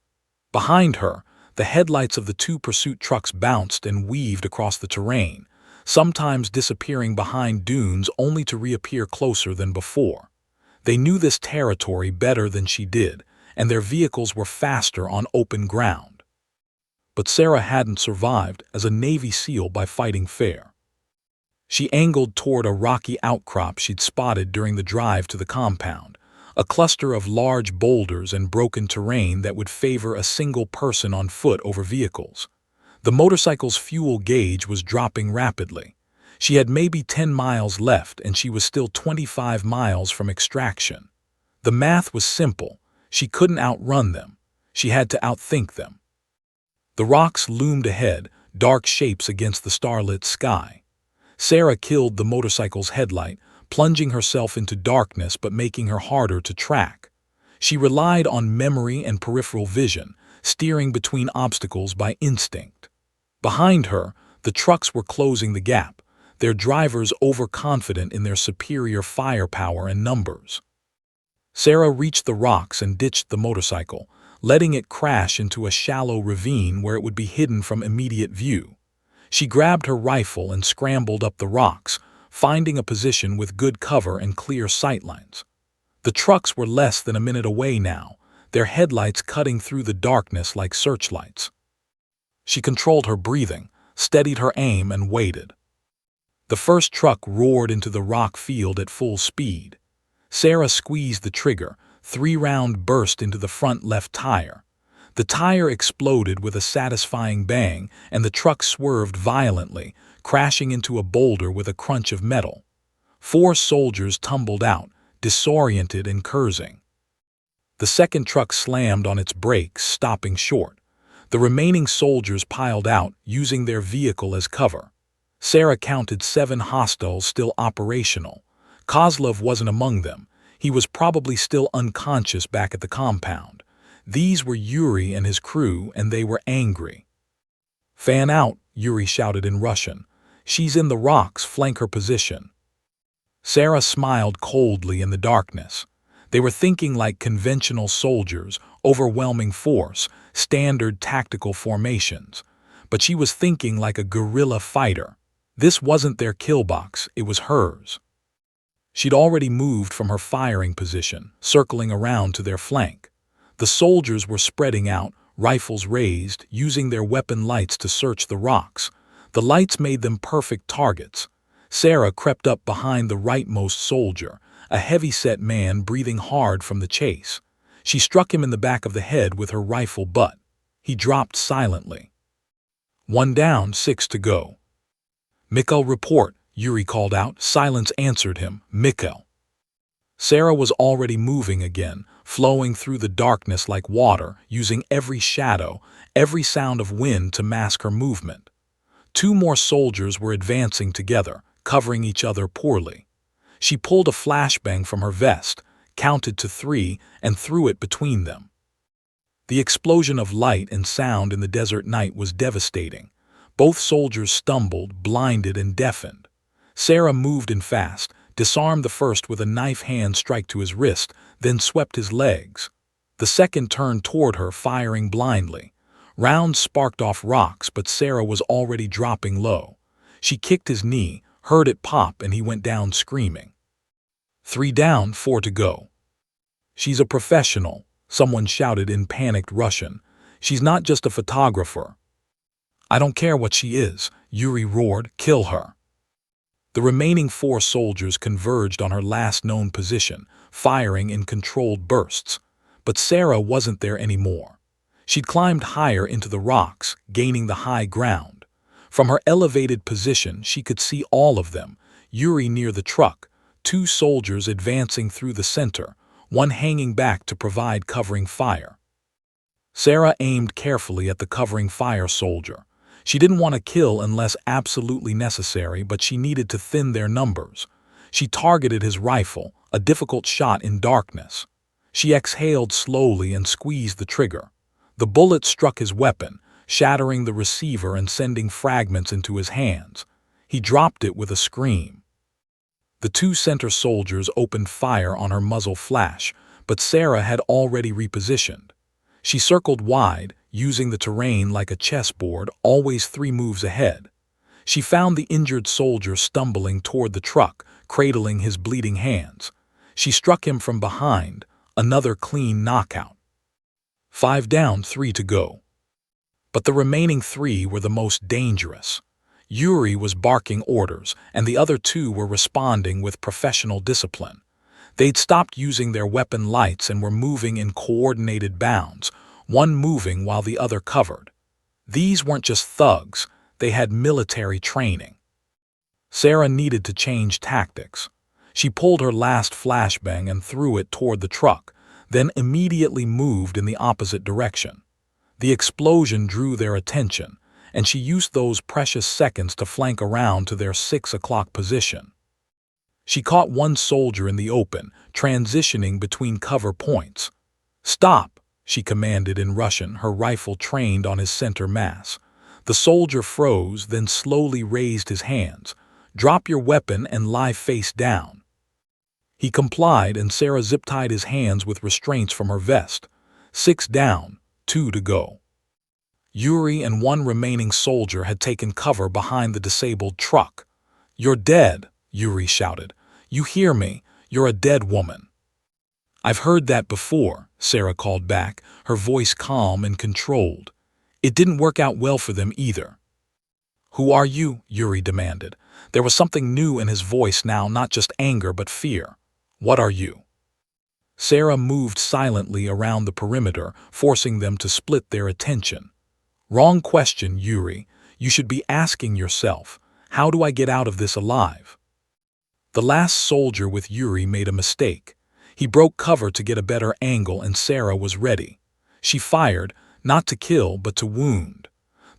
Behind her, the headlights of the two pursuit trucks bounced and weaved across the terrain, sometimes disappearing behind dunes only to reappear closer than before. They knew this territory better than she did, and their vehicles were faster on open ground. But Sarah hadn't survived as a Navy SEAL by fighting fair. She angled toward a rocky outcrop she'd spotted during the drive to the compound, a cluster of large boulders and broken terrain that would favor a single person on foot over vehicles. The motorcycle's fuel gauge was dropping rapidly. She had maybe 10 miles left and she was still 25 miles from extraction. The math was simple. She couldn't outrun them. She had to outthink them. The rocks loomed ahead, dark shapes against the starlit sky. Sarah killed the motorcycle's headlight, plunging herself into darkness but making her harder to track. She relied on memory and peripheral vision, steering between obstacles by instinct. Behind her, the trucks were closing the gap, their drivers overconfident in their superior firepower and numbers. Sarah reached the rocks and ditched the motorcycle, letting it crash into a shallow ravine where it would be hidden from immediate view. She grabbed her rifle and scrambled up the rocks, finding a position with good cover and clear sightlines. The trucks were less than a minute away now, their headlights cutting through the darkness like searchlights. She controlled her breathing, steadied her aim, and waited. The first truck roared into the rock field at full speed. Sarah squeezed the trigger, 3-round burst into the front left tire. The tire exploded with a satisfying bang, and the truck swerved violently, crashing into a boulder with a crunch of metal. 4 soldiers tumbled out, disoriented and cursing. The second truck slammed on its brakes, stopping short. The remaining soldiers piled out, using their vehicle as cover. Sarah counted 7 hostiles still operational. Kozlov wasn't among them. He was probably still unconscious back at the compound. These were Yuri and his crew, and they were angry. "Fan out," Yuri shouted in Russian. She's in the rocks, flank her position. Sarah smiled coldly in the darkness. They were thinking like conventional soldiers, overwhelming force, standard tactical formations. But she was thinking like a guerrilla fighter. This wasn't their kill box, it was hers. She'd already moved from her firing position, circling around to their flank. The soldiers were spreading out, rifles raised, using their weapon lights to search the rocks. The lights made them perfect targets. Sarah crept up behind the rightmost soldier, a heavy-set man breathing hard from the chase. She struck him in the back of the head with her rifle butt. He dropped silently. 1 down, 6 to go. "Mikhail, report," Yuri called out. Silence answered him. "Mikhail." Sarah was already moving again, flowing through the darkness like water, using every shadow, every sound of wind to mask her movement. 2 more soldiers were advancing together, covering each other poorly. She pulled a flashbang from her vest, counted to 3, and threw it between them. The explosion of light and sound in the desert night was devastating. Both soldiers stumbled, blinded and deafened. Sarah moved in fast, disarmed the first with a knife hand strike to his wrist, then swept his legs. The second turned toward her, firing blindly. Rounds sparked off rocks, but Sarah was already dropping low. She kicked his knee, heard it pop, and he went down screaming. 3 down, 4 to go. "She's a professional," someone shouted in panicked Russian. "She's not just a photographer." "I don't care what she is," Yuri roared. "Kill her." The remaining 4 soldiers converged on her last known position, firing in controlled bursts. But Sarah wasn't there anymore. She'd climbed higher into the rocks, gaining the high ground. From her elevated position, she could see all of them: Yuri near the truck, 2 soldiers advancing through the center, one hanging back to provide covering fire. Sarah aimed carefully at the covering fire soldier. She didn't want to kill unless absolutely necessary, but she needed to thin their numbers. She targeted his rifle, a difficult shot in darkness. She exhaled slowly and squeezed the trigger. The bullet struck his weapon, shattering the receiver and sending fragments into his hands. He dropped it with a scream. The 2 center soldiers opened fire on her muzzle flash, but Sarah had already repositioned. She circled wide, using the terrain like a chessboard, always 3 moves ahead. She found the injured soldier stumbling toward the truck, cradling his bleeding hands. She struck him from behind, another clean knockout. 5 down, 3 to go. But the remaining 3 were the most dangerous. Yuri was barking orders, and the other 2 were responding with professional discipline. They'd stopped using their weapon lights and were moving in coordinated bounds, one moving while the other covered. These weren't just thugs, they had military training. Sarah needed to change tactics. She pulled her last flashbang and threw it toward the truck, then immediately moved in the opposite direction. The explosion drew their attention, and she used those precious seconds to flank around to their 6 o'clock position. She caught one soldier in the open, transitioning between cover points. "Stop," she commanded in Russian, her rifle trained on his center mass. The soldier froze, then slowly raised his hands. "Drop your weapon and lie face down." He complied, and Sarah zip-tied his hands with restraints from her vest. 6 down, 2 to go. Yuri and one remaining soldier had taken cover behind the disabled truck. "You're dead," Yuri shouted. "You hear me? You're a dead woman." "I've heard that before," Sarah called back, her voice calm and controlled. "It didn't work out well for them either." "Who are you?" Yuri demanded. There was something new in his voice now, not just anger but fear. "What are you?" Sarah moved silently around the perimeter, forcing them to split their attention. "Wrong question, Yuri. You should be asking yourself, how do I get out of this alive?" The last soldier with Yuri made a mistake. He broke cover to get a better angle, and Sarah was ready. She fired, not to kill but to wound.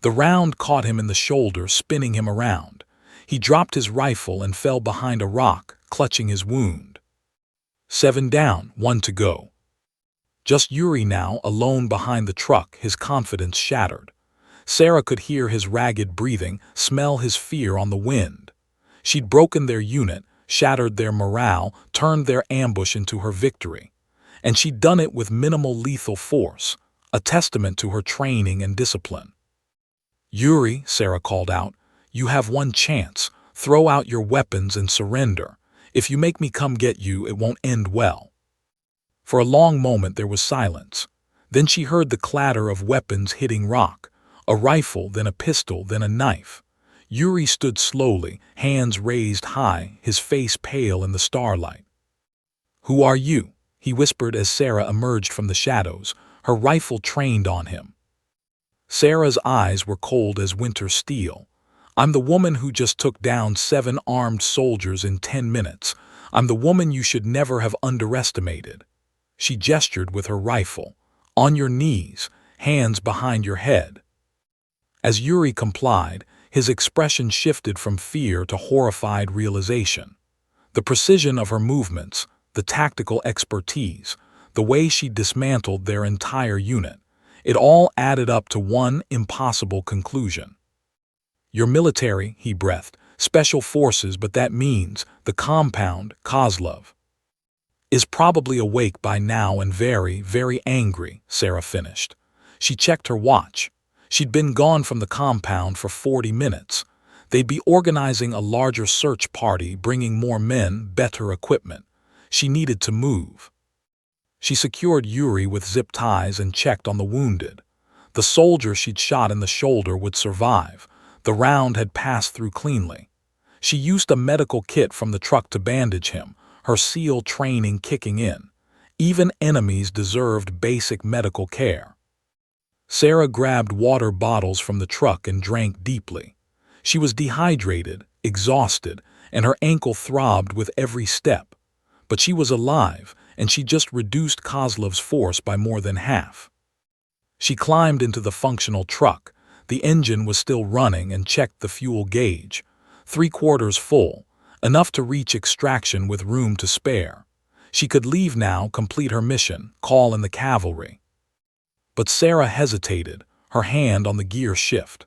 The round caught him in the shoulder, spinning him around. He dropped his rifle and fell behind a rock, clutching his wound. 7 down, 1 to go. Just Yuri now, alone behind the truck, his confidence shattered. Sarah could hear his ragged breathing, smell his fear on the wind. She'd broken their unit, shattered their morale, turned their ambush into her victory. And she'd done it with minimal lethal force, a testament to her training and discipline. "Yuri," Sarah called out, "you have one chance. Throw out your weapons and surrender. If you make me come get you, it won't end well." For a long moment there was silence. Then she heard the clatter of weapons hitting rock, a rifle, then a pistol, then a knife. Yuri stood slowly, hands raised high, his face pale in the starlight. "Who are you?" he whispered as Sarah emerged from the shadows, her rifle trained on him. Sarah's eyes were cold as winter steel. "I'm the woman who just took down 7 armed soldiers in 10 minutes. I'm the woman you should never have underestimated." She gestured with her rifle. "On your knees, hands behind your head." As Yuri complied, his expression shifted from fear to horrified realization. The precision of her movements, the tactical expertise, the way she dismantled their entire unit, it all added up to one impossible conclusion. "You're military," he breathed, "special forces, but that means the compound, Kozlov, is probably awake by now and very, very angry," Sarah finished. She checked her watch. She'd been gone from the compound for 40 minutes. They'd be organizing a larger search party, bringing more men, better equipment. She needed to move. She secured Yuri with zip ties and checked on the wounded. The soldier she'd shot in the shoulder would survive. The round had passed through cleanly. She used a medical kit from the truck to bandage him, her SEAL training kicking in. Even enemies deserved basic medical care. Sarah grabbed water bottles from the truck and drank deeply. She was dehydrated, exhausted, and her ankle throbbed with every step. But she was alive, and she just reduced Kozlov's force by more than half. She climbed into the functional truck. The engine was still running, and checked the fuel gauge. 3/4 full, enough to reach extraction with room to spare. She could leave now, complete her mission, call in the cavalry. But Sarah hesitated, her hand on the gear shift.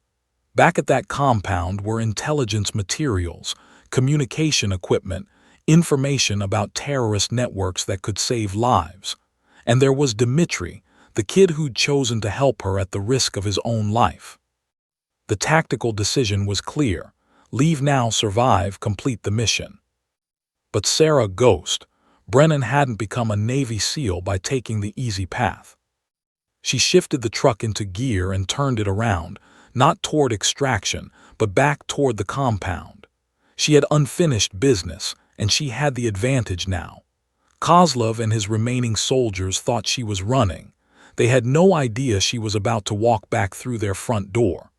Back at that compound were intelligence materials, communication equipment, information about terrorist networks that could save lives. And there was Dmitri, the kid who'd chosen to help her at the risk of his own life. The tactical decision was clear: leave now, survive, complete the mission. But Sarah Ghost, Brennan hadn't become a Navy SEAL by taking the easy path. She shifted the truck into gear and turned it around, not toward extraction, but back toward the compound. She had unfinished business, and she had the advantage now. Kozlov and his remaining soldiers thought she was running. They had no idea she was about to walk back through their front door.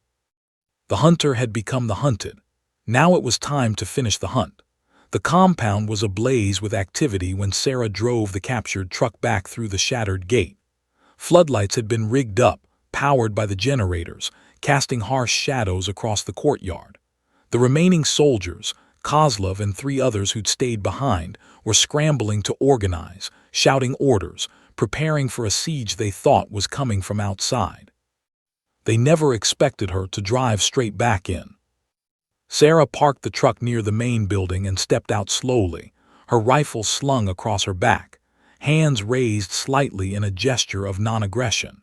The hunter had become the hunted. Now it was time to finish the hunt. The compound was ablaze with activity when Sarah drove the captured truck back through the shattered gate. Floodlights had been rigged up, powered by the generators, casting harsh shadows across the courtyard. The remaining soldiers, Kozlov and 3 others who'd stayed behind, were scrambling to organize, shouting orders, preparing for a siege they thought was coming from outside. They never expected her to drive straight back in. Sarah parked the truck near the main building and stepped out slowly, her rifle slung across her back, hands raised slightly in a gesture of non-aggression.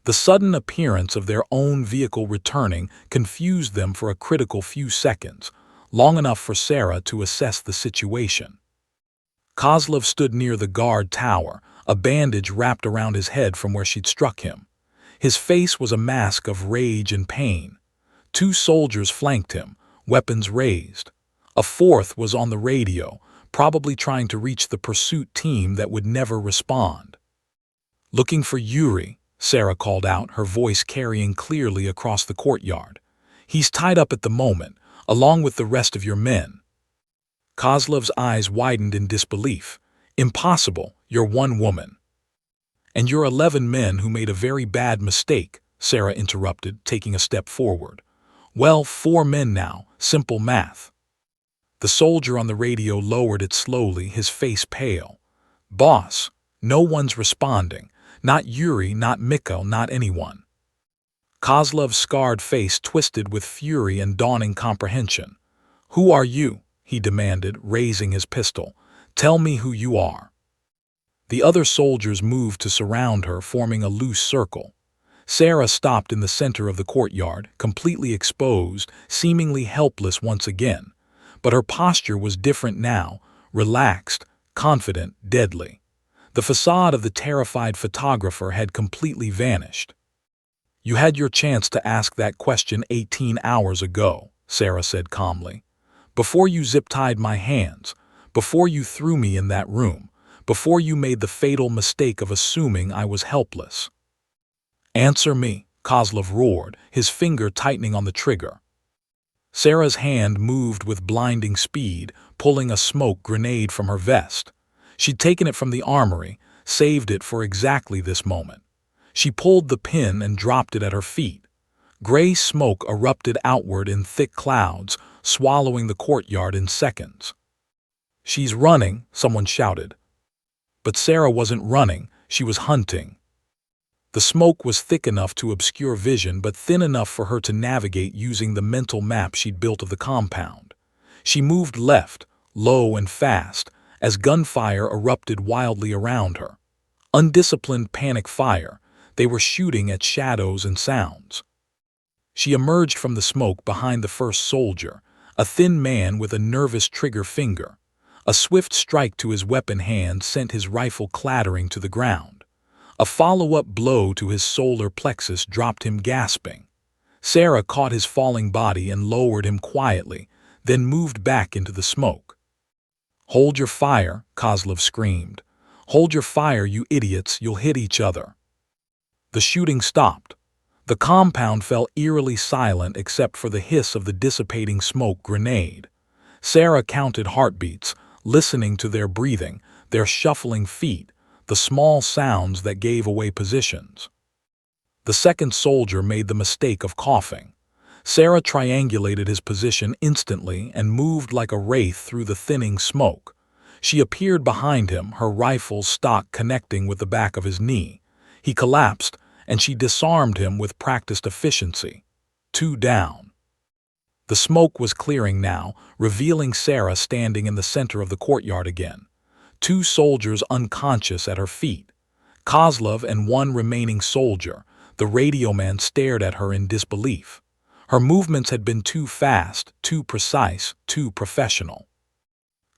The sudden appearance of their own vehicle returning confused them for a critical few seconds, long enough for Sarah to assess the situation. Kozlov stood near the guard tower, a bandage wrapped around his head from where she'd struck him. His face was a mask of rage and pain. 2 soldiers flanked him, weapons raised. A 4th was on the radio, probably trying to reach the pursuit team that would never respond. "Looking for Yuri," Sarah called out, her voice carrying clearly across the courtyard. "He's tied up at the moment, along with the rest of your men." Kozlov's eyes widened in disbelief. "Impossible, you're 1 woman." "And you're 11 men who made a very bad mistake," Sarah interrupted, taking a step forward. "Well, 4 men now, simple math." The soldier on the radio lowered it slowly, his face pale. "Boss, no one's responding. Not Yuri, not Mikhail, not anyone." Kozlov's scarred face twisted with fury and dawning comprehension. "Who are you?" he demanded, raising his pistol. "Tell me who you are." The other soldiers moved to surround her, forming a loose circle. Sarah stopped in the center of the courtyard, completely exposed, seemingly helpless once again. But her posture was different now, relaxed, confident, deadly. The facade of the terrified photographer had completely vanished. "You had your chance to ask that question 18 hours ago," Sarah said calmly. "Before you zip-tied my hands, before you threw me in that room, before you made the fatal mistake of assuming I was helpless." "Answer me," Kozlov roared, his finger tightening on the trigger. Sarah's hand moved with blinding speed, pulling a smoke grenade from her vest. She'd taken it from the armory, saved it for exactly this moment. She pulled the pin and dropped it at her feet. Gray smoke erupted outward in thick clouds, swallowing the courtyard in seconds. "She's running," someone shouted. But Sarah wasn't running, she was hunting. The smoke was thick enough to obscure vision, but thin enough for her to navigate using the mental map she'd built of the compound. She moved left, low and fast, as gunfire erupted wildly around her. Undisciplined panic fire, they were shooting at shadows and sounds. She emerged from the smoke behind the first soldier, a thin man with a nervous trigger finger. A swift strike to his weapon hand sent his rifle clattering to the ground. A follow-up blow to his solar plexus dropped him gasping. Sarah caught his falling body and lowered him quietly, then moved back into the smoke. "Hold your fire," Kozlov screamed. "Hold your fire, you idiots, you'll hit each other." The shooting stopped. The compound fell eerily silent except for the hiss of the dissipating smoke grenade. Sarah counted heartbeats, listening to their breathing, their shuffling feet, the small sounds that gave away positions. The second soldier made the mistake of coughing. Sarah triangulated his position instantly and moved like a wraith through the thinning smoke. She appeared behind him, her rifle stock connecting with the back of his knee. He collapsed, and she disarmed him with practiced efficiency. 2 down. The smoke was clearing now, revealing Sarah standing in the center of the courtyard again. 2 soldiers unconscious at her feet. Kozlov and 1 remaining soldier. The radio man stared at her in disbelief. Her movements had been too fast, too precise, too professional.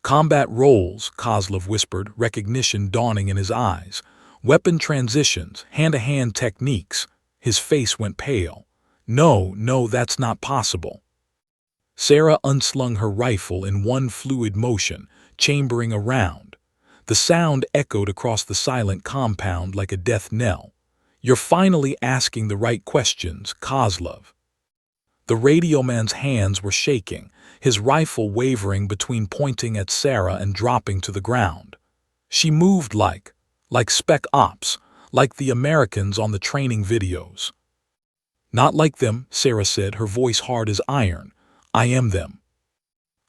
"Combat roles," Kozlov whispered, recognition dawning in his eyes. "Weapon transitions, hand-to-hand techniques." His face went pale. No, that's not possible." Sarah unslung her rifle in one fluid motion, chambering a round. The sound echoed across the silent compound like a death knell. "You're finally asking the right questions, Kozlov." The radio man's hands were shaking, his rifle wavering between pointing at Sarah and dropping to the ground. She moved like Spec Ops, like the Americans on the training videos. "Not like them," Sarah said, her voice hard as iron. "I am them."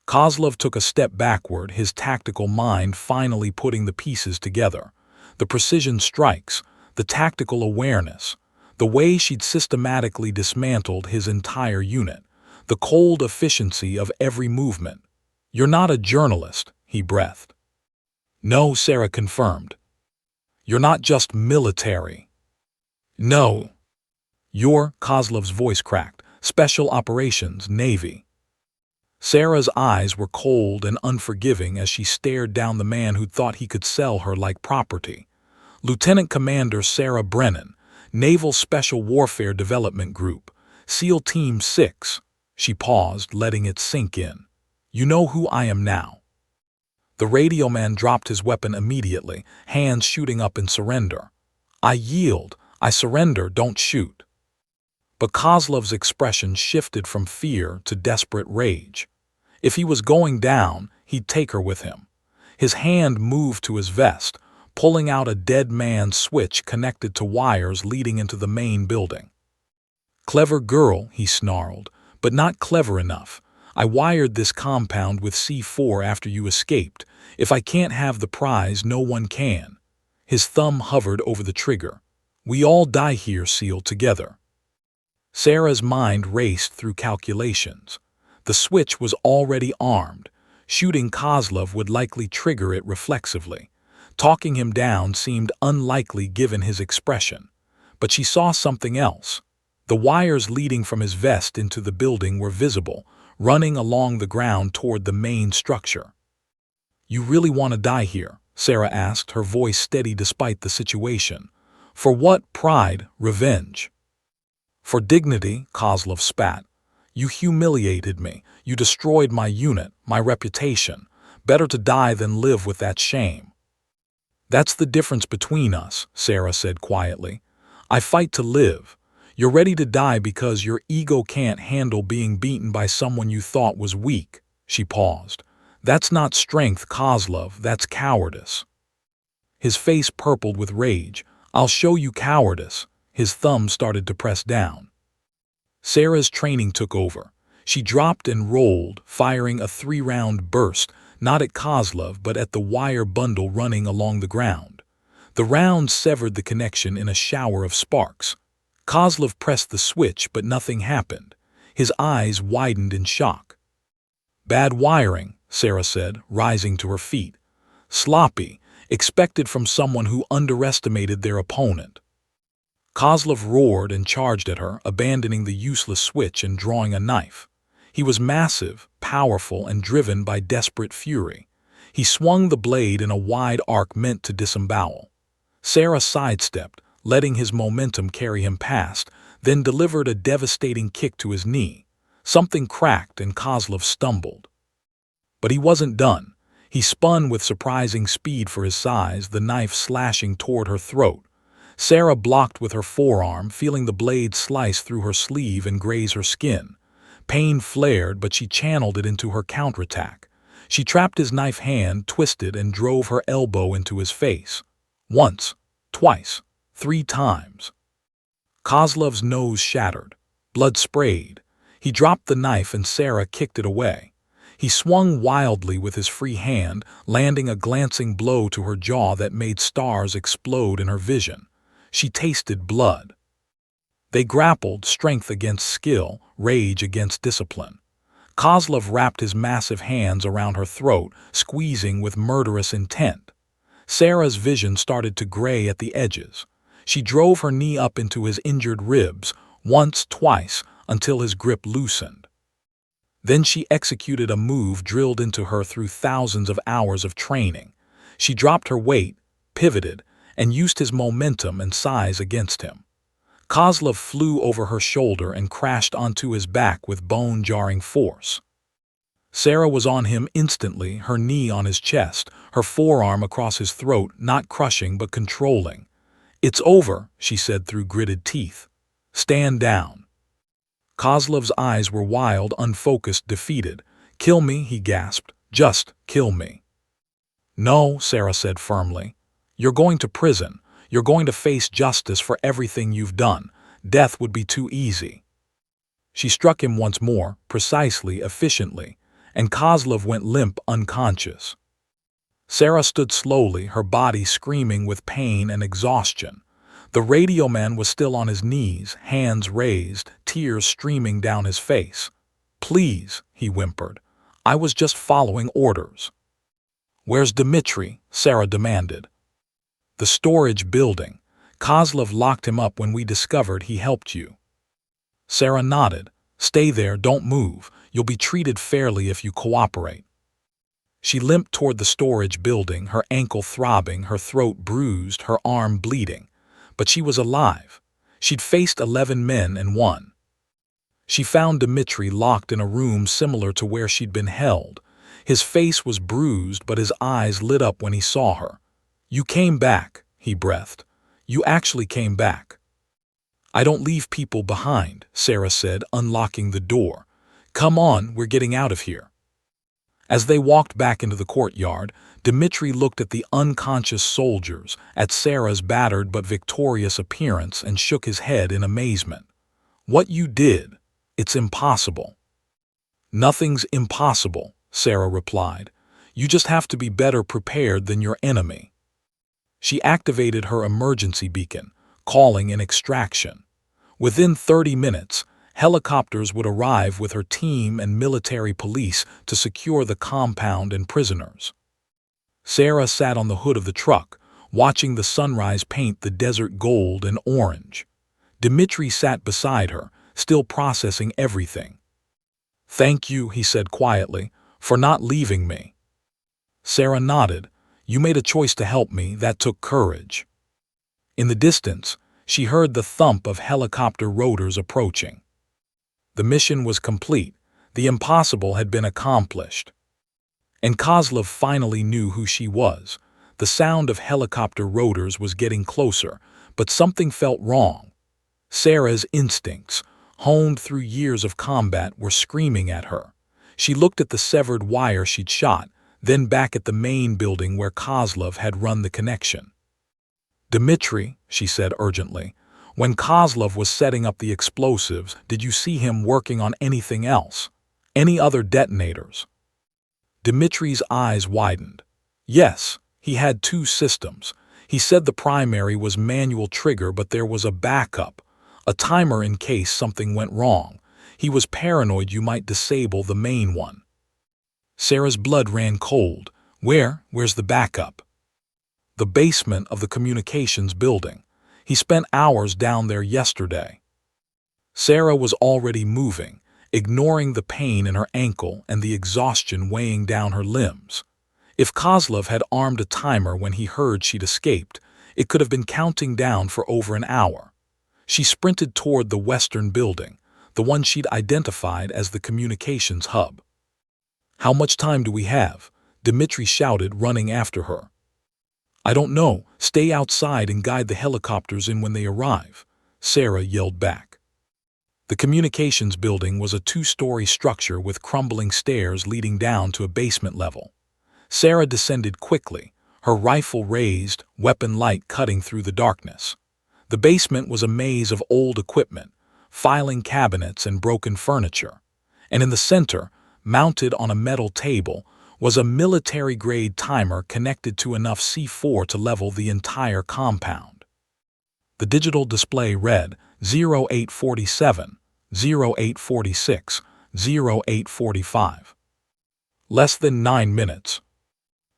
Kozlov took a step backward, his tactical mind finally putting the pieces together. The precision strikes, the tactical awareness, the way she'd systematically dismantled his entire unit, the cold efficiency of every movement. "You're not a journalist," he breathed. "No," Sarah confirmed. "You're not just military." "No. You're," Kozlov's voice cracked, "Special Operations, Navy." Sarah's eyes were cold and unforgiving as she stared down the man who thought he could sell her like property. "Lieutenant Commander Sarah Brennan, Naval Special Warfare Development Group, SEAL Team 6. She paused, letting it sink in. "You know who I am now." The radio man dropped his weapon immediately, hands shooting up in surrender. "I yield. I surrender. Don't shoot." But Kozlov's expression shifted from fear to desperate rage. If he was going down, he'd take her with him. His hand moved to his vest, pulling out a dead man's switch connected to wires leading into the main building. "Clever girl," he snarled, "but not clever enough. I wired this compound with C4 after you escaped. If I can't have the prize, no one can." His thumb hovered over the trigger. "We all die here, SEAL, together." Sarah's mind raced through calculations. The switch was already armed. Shooting Kozlov would likely trigger it reflexively. Talking him down seemed unlikely given his expression. But she saw something else. The wires leading from his vest into the building were visible, running along the ground toward the main structure. "You really want to die here?" Sarah asked, her voice steady despite the situation. "For what? Pride? Revenge?" "For dignity," Kozlov spat. "You humiliated me. You destroyed my unit, my reputation. Better to die than live with that shame." "That's the difference between us," Sarah said quietly. "I fight to live. You're ready to die because your ego can't handle being beaten by someone you thought was weak." She paused. "That's not strength, Kozlov, that's cowardice." His face purpled with rage. "I'll show you cowardice." His thumb started to press down. Sarah's training took over. She dropped and rolled, firing a 3-round burst, not at Kozlov but at the wire bundle running along the ground. The rounds severed the connection in a shower of sparks. Kozlov pressed the switch, but nothing happened. His eyes widened in shock. "Bad wiring," Sarah said, rising to her feet. "Sloppy, expected from someone who underestimated their opponent." Kozlov roared and charged at her, abandoning the useless switch and drawing a knife. He was massive, powerful, and driven by desperate fury. He swung the blade in a wide arc meant to disembowel. Sarah sidestepped, letting his momentum carry him past, then delivered a devastating kick to his knee. Something cracked and Kozlov stumbled. But he wasn't done. He spun with surprising speed for his size, the knife slashing toward her throat. Sarah blocked with her forearm, feeling the blade slice through her sleeve and graze her skin. Pain flared, but she channeled it into her counterattack. She trapped his knife hand, twisted, and drove her elbow into his face. Once, twice, 3 times. Kozlov's nose shattered. Blood sprayed. He dropped the knife and Sarah kicked it away. He swung wildly with his free hand, landing a glancing blow to her jaw that made stars explode in her vision. She tasted blood. They grappled, strength against skill, rage against discipline. Kozlov wrapped his massive hands around her throat, squeezing with murderous intent. Sarah's vision started to gray at the edges. She drove her knee up into his injured ribs, once, twice, until his grip loosened. Then she executed a move drilled into her through thousands of hours of training. She dropped her weight, pivoted, and used his momentum and size against him. Kozlov flew over her shoulder and crashed onto his back with bone-jarring force. Sarah was on him instantly, her knee on his chest, her forearm across his throat, not crushing but controlling. "It's over," she said through gritted teeth. "Stand down." Kozlov's eyes were wild, unfocused, defeated. "Kill me," he gasped. "Just kill me." "No," Sarah said firmly. "You're going to prison. You're going to face justice for everything you've done. Death would be too easy." She struck him once more, precisely, efficiently, and Kozlov went limp, unconscious. Sarah stood slowly, her body screaming with pain and exhaustion. The radio man was still on his knees, hands raised, tears streaming down his face. "Please," he whimpered. "I was just following orders." "Where's Dmitri?" Sarah demanded. "The storage building. Kozlov locked him up when we discovered he helped you." Sarah nodded. "Stay there, don't move. You'll be treated fairly if you cooperate." She limped toward the storage building, her ankle throbbing, her throat bruised, her arm bleeding. But she was alive. She'd faced 11 men and won. She found Dmitri locked in a room similar to where she'd been held. His face was bruised, but his eyes lit up when he saw her. "You came back," he breathed. "You actually came back." "I don't leave people behind," Sarah said, unlocking the door. "Come on, we're getting out of here." As they walked back into the courtyard, Dmitri looked at the unconscious soldiers, at Sarah's battered but victorious appearance, and shook his head in amazement. "What you did, it's impossible." "Nothing's impossible," Sarah replied. "You just have to be better prepared than your enemy." She activated her emergency beacon, calling an extraction. Within 30 minutes, helicopters would arrive with her team and military police to secure the compound and prisoners. Sarah sat on the hood of the truck, watching the sunrise paint the desert gold and orange. Dmitri sat beside her, still processing everything. "Thank you," he said quietly, "for not leaving me." Sarah nodded. "You made a choice to help me. That took courage." In the distance, she heard the thump of helicopter rotors approaching. The mission was complete. The impossible had been accomplished. And Kozlov finally knew who she was. The sound of helicopter rotors was getting closer, but something felt wrong. Sarah's instincts, honed through years of combat, were screaming at her. She looked at the severed wire she'd shot, then back at the main building where Kozlov had run the connection. "Dmitri," she said urgently, "when Kozlov was setting up the explosives, did you see him working on anything else? Any other detonators?" Dmitri's eyes widened. Yes, he had 2 systems. He said the primary was manual trigger, but there was a backup, a timer in case something went wrong. He was paranoid you might disable the main one. Sarah's blood ran cold. Where's the backup?" "The basement of the communications building. He spent hours down there yesterday." Sarah was already moving, ignoring the pain in her ankle and the exhaustion weighing down her limbs. If Kozlov had armed a timer when he heard she'd escaped, it could have been counting down for over an hour. She sprinted toward the western building, the one she'd identified as the communications hub. "How much time do we have?" Dmitri shouted, running after her. "I don't know. Stay outside and guide the helicopters in when they arrive," Sarah yelled back. The communications building was a 2-story structure with crumbling stairs leading down to a basement level. Sarah descended quickly, her rifle raised, weapon light cutting through the darkness. The basement was a maze of old equipment, filing cabinets and broken furniture. And in the center, mounted on a metal table, was a military-grade timer connected to enough C4 to level the entire compound. The digital display read 0847, 0846, 0845. Less than 9 minutes.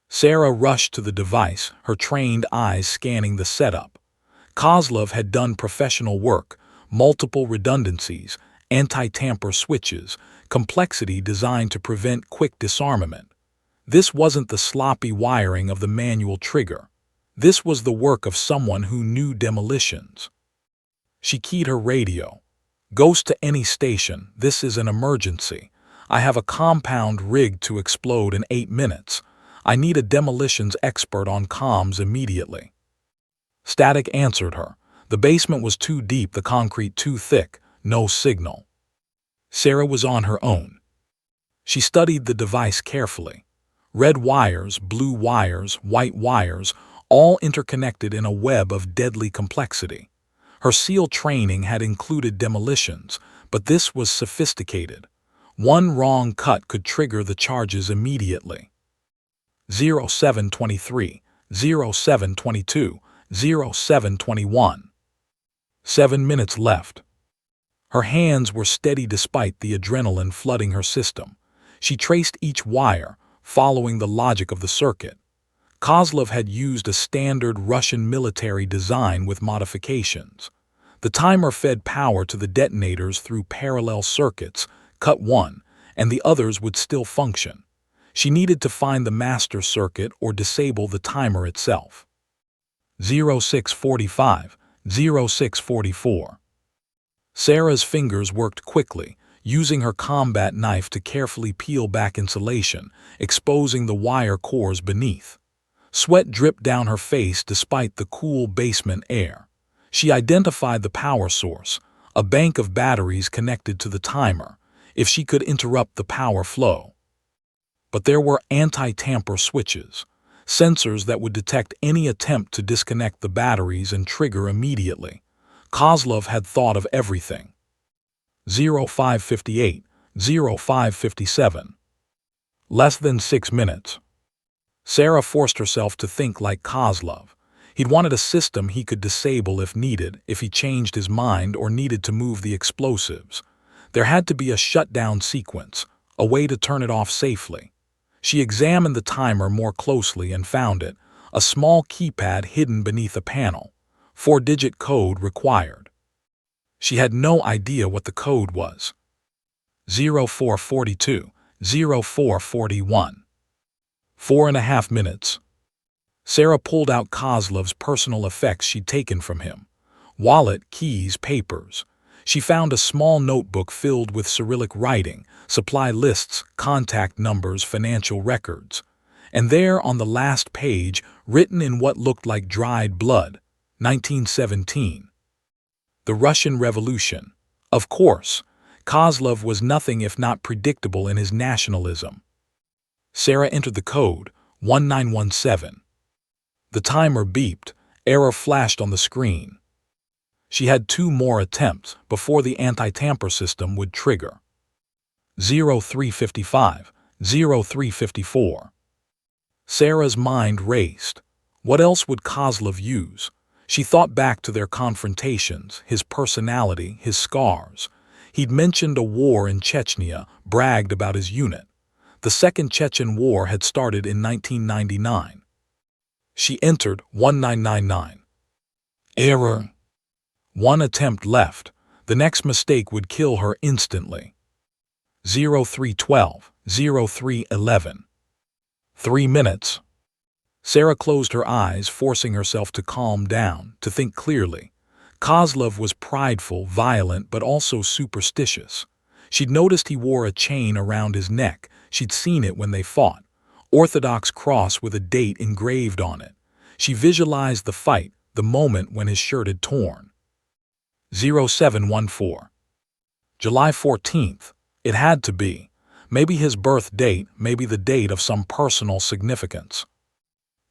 Sarah rushed to the device, her trained eyes scanning the setup. Kozlov had done professional work, multiple redundancies, anti-tamper switches, complexity designed to prevent quick disarmament. This wasn't the sloppy wiring of the manual trigger. This was the work of someone who knew demolitions. She keyed her radio. "Ghost to any station, this is an emergency. I have a compound rigged to explode in 8 minutes. I need a demolitions expert on comms immediately." Static answered her. The basement was too deep, the concrete too thick, no signal. Sarah was on her own. She studied the device carefully. Red wires, blue wires, white wires, all interconnected in a web of deadly complexity. Her SEAL training had included demolitions, but this was sophisticated. One wrong cut could trigger the charges immediately. 0723, 0722, 0721. 7 minutes left. Her hands were steady despite the adrenaline flooding her system. She traced each wire, following the logic of the circuit. Kozlov had used a standard Russian military design with modifications. The timer fed power to the detonators through parallel circuits, cut one, and the others would still function. She needed to find the master circuit or disable the timer itself. 0645, 0644. Sarah's fingers worked quickly, using her combat knife to carefully peel back insulation, exposing the wire cores beneath. Sweat dripped down her face despite the cool basement air. She identified the power source, a bank of batteries connected to the timer, if she could interrupt the power flow. But there were anti-tamper switches, sensors that would detect any attempt to disconnect the batteries and trigger immediately. Kozlov had thought of everything. 0558, 0557. Less than 6 minutes. Sarah forced herself to think like Kozlov. He'd wanted a system he could disable if needed, if he changed his mind or needed to move the explosives. There had to be a shutdown sequence, a way to turn it off safely. She examined the timer more closely and found it, a small keypad hidden beneath a panel. 4-digit code required. She had no idea what the code was. 0442, 0441. 4.5 minutes. Sarah pulled out Kozlov's personal effects she'd taken from him. Wallet, keys, papers. She found a small notebook filled with Cyrillic writing, supply lists, contact numbers, financial records. And there on the last page, written in what looked like dried blood, 1917. The Russian Revolution. Of course, Kozlov was nothing if not predictable in his nationalism. Sarah entered the code, 1917. The timer beeped, error flashed on the screen. She had 2 more attempts before the anti-tamper system would trigger. 0355, 0354. Sarah's mind raced. What else would Kozlov use? She thought back to their confrontations, his personality, his scars. He'd mentioned a war in Chechnya, bragged about his unit. The Second Chechen War had started in 1999. She entered 1999. Error. 1 attempt left. The next mistake would kill her instantly. 0312, 0311. 3 minutes. Sarah closed her eyes, forcing herself to calm down, to think clearly. Kozlov was prideful, violent, but also superstitious. She'd noticed he wore a chain around his neck. She'd seen it when they fought. Orthodox cross with a date engraved on it. She visualized the fight, the moment when his shirt had torn. 0714. July 14th. It had to be. Maybe his birth date, maybe the date of some personal significance.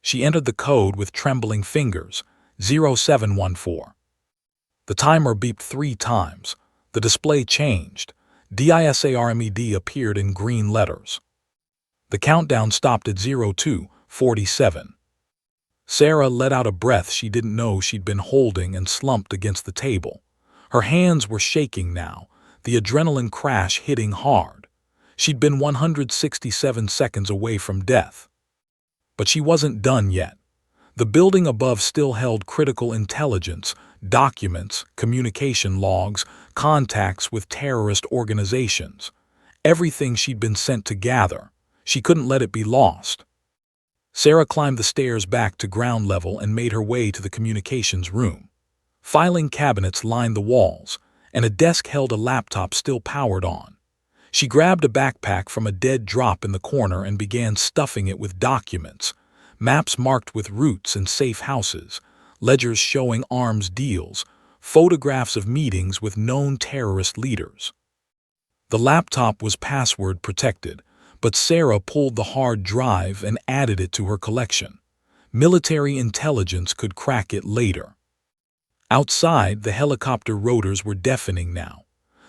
She entered the code with trembling fingers. 0714. The timer beeped 3 times. The display changed. DISARMED appeared in green letters. The countdown stopped at 0247. Sarah let out a breath she didn't know she'd been holding and slumped against the table. Her hands were shaking now, the adrenaline crash hitting hard. She'd been 167 seconds away from death. But she wasn't done yet. The building above still held critical intelligence, documents, communication logs, contacts with terrorist organizations. Everything she'd been sent to gather. She couldn't let it be lost. Sarah climbed the stairs back to ground level and made her way to the communications room. Filing cabinets lined the walls, and a desk held a laptop still powered on. She grabbed a backpack from a dead drop in the corner and began stuffing it with documents, maps marked with routes and safe houses, ledgers showing arms deals, photographs of meetings with known terrorist leaders. The laptop was password protected, but Sarah pulled the hard drive and added it to her collection. Military intelligence could crack it later. Outside, the helicopter rotors were deafening now.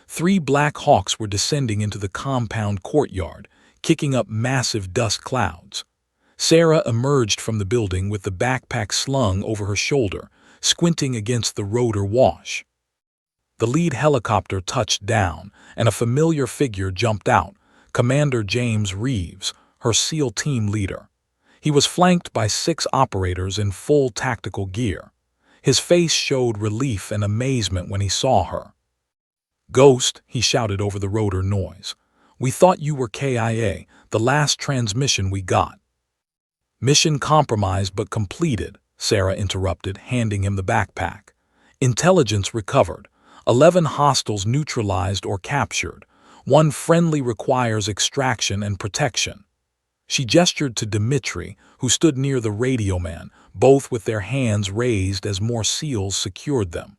3 Black Hawks were descending into the compound courtyard, kicking up massive dust clouds. Sarah emerged from the building with the backpack slung over her shoulder, squinting against the rotor wash. The lead helicopter touched down, and a familiar figure jumped out, Commander James Reeves, her SEAL team leader. He was flanked by 6 operators in full tactical gear. His face showed relief and amazement when he saw her. "Ghost," he shouted over the rotor noise. "We thought you were KIA, the last transmission we got." "Mission compromised but completed," Sarah interrupted, handing him the backpack. "Intelligence recovered. 11 hostiles neutralized or captured. 1 friendly requires extraction and protection." She gestured to Dmitri, who stood near the radio man, both with their hands raised as more SEALs secured them.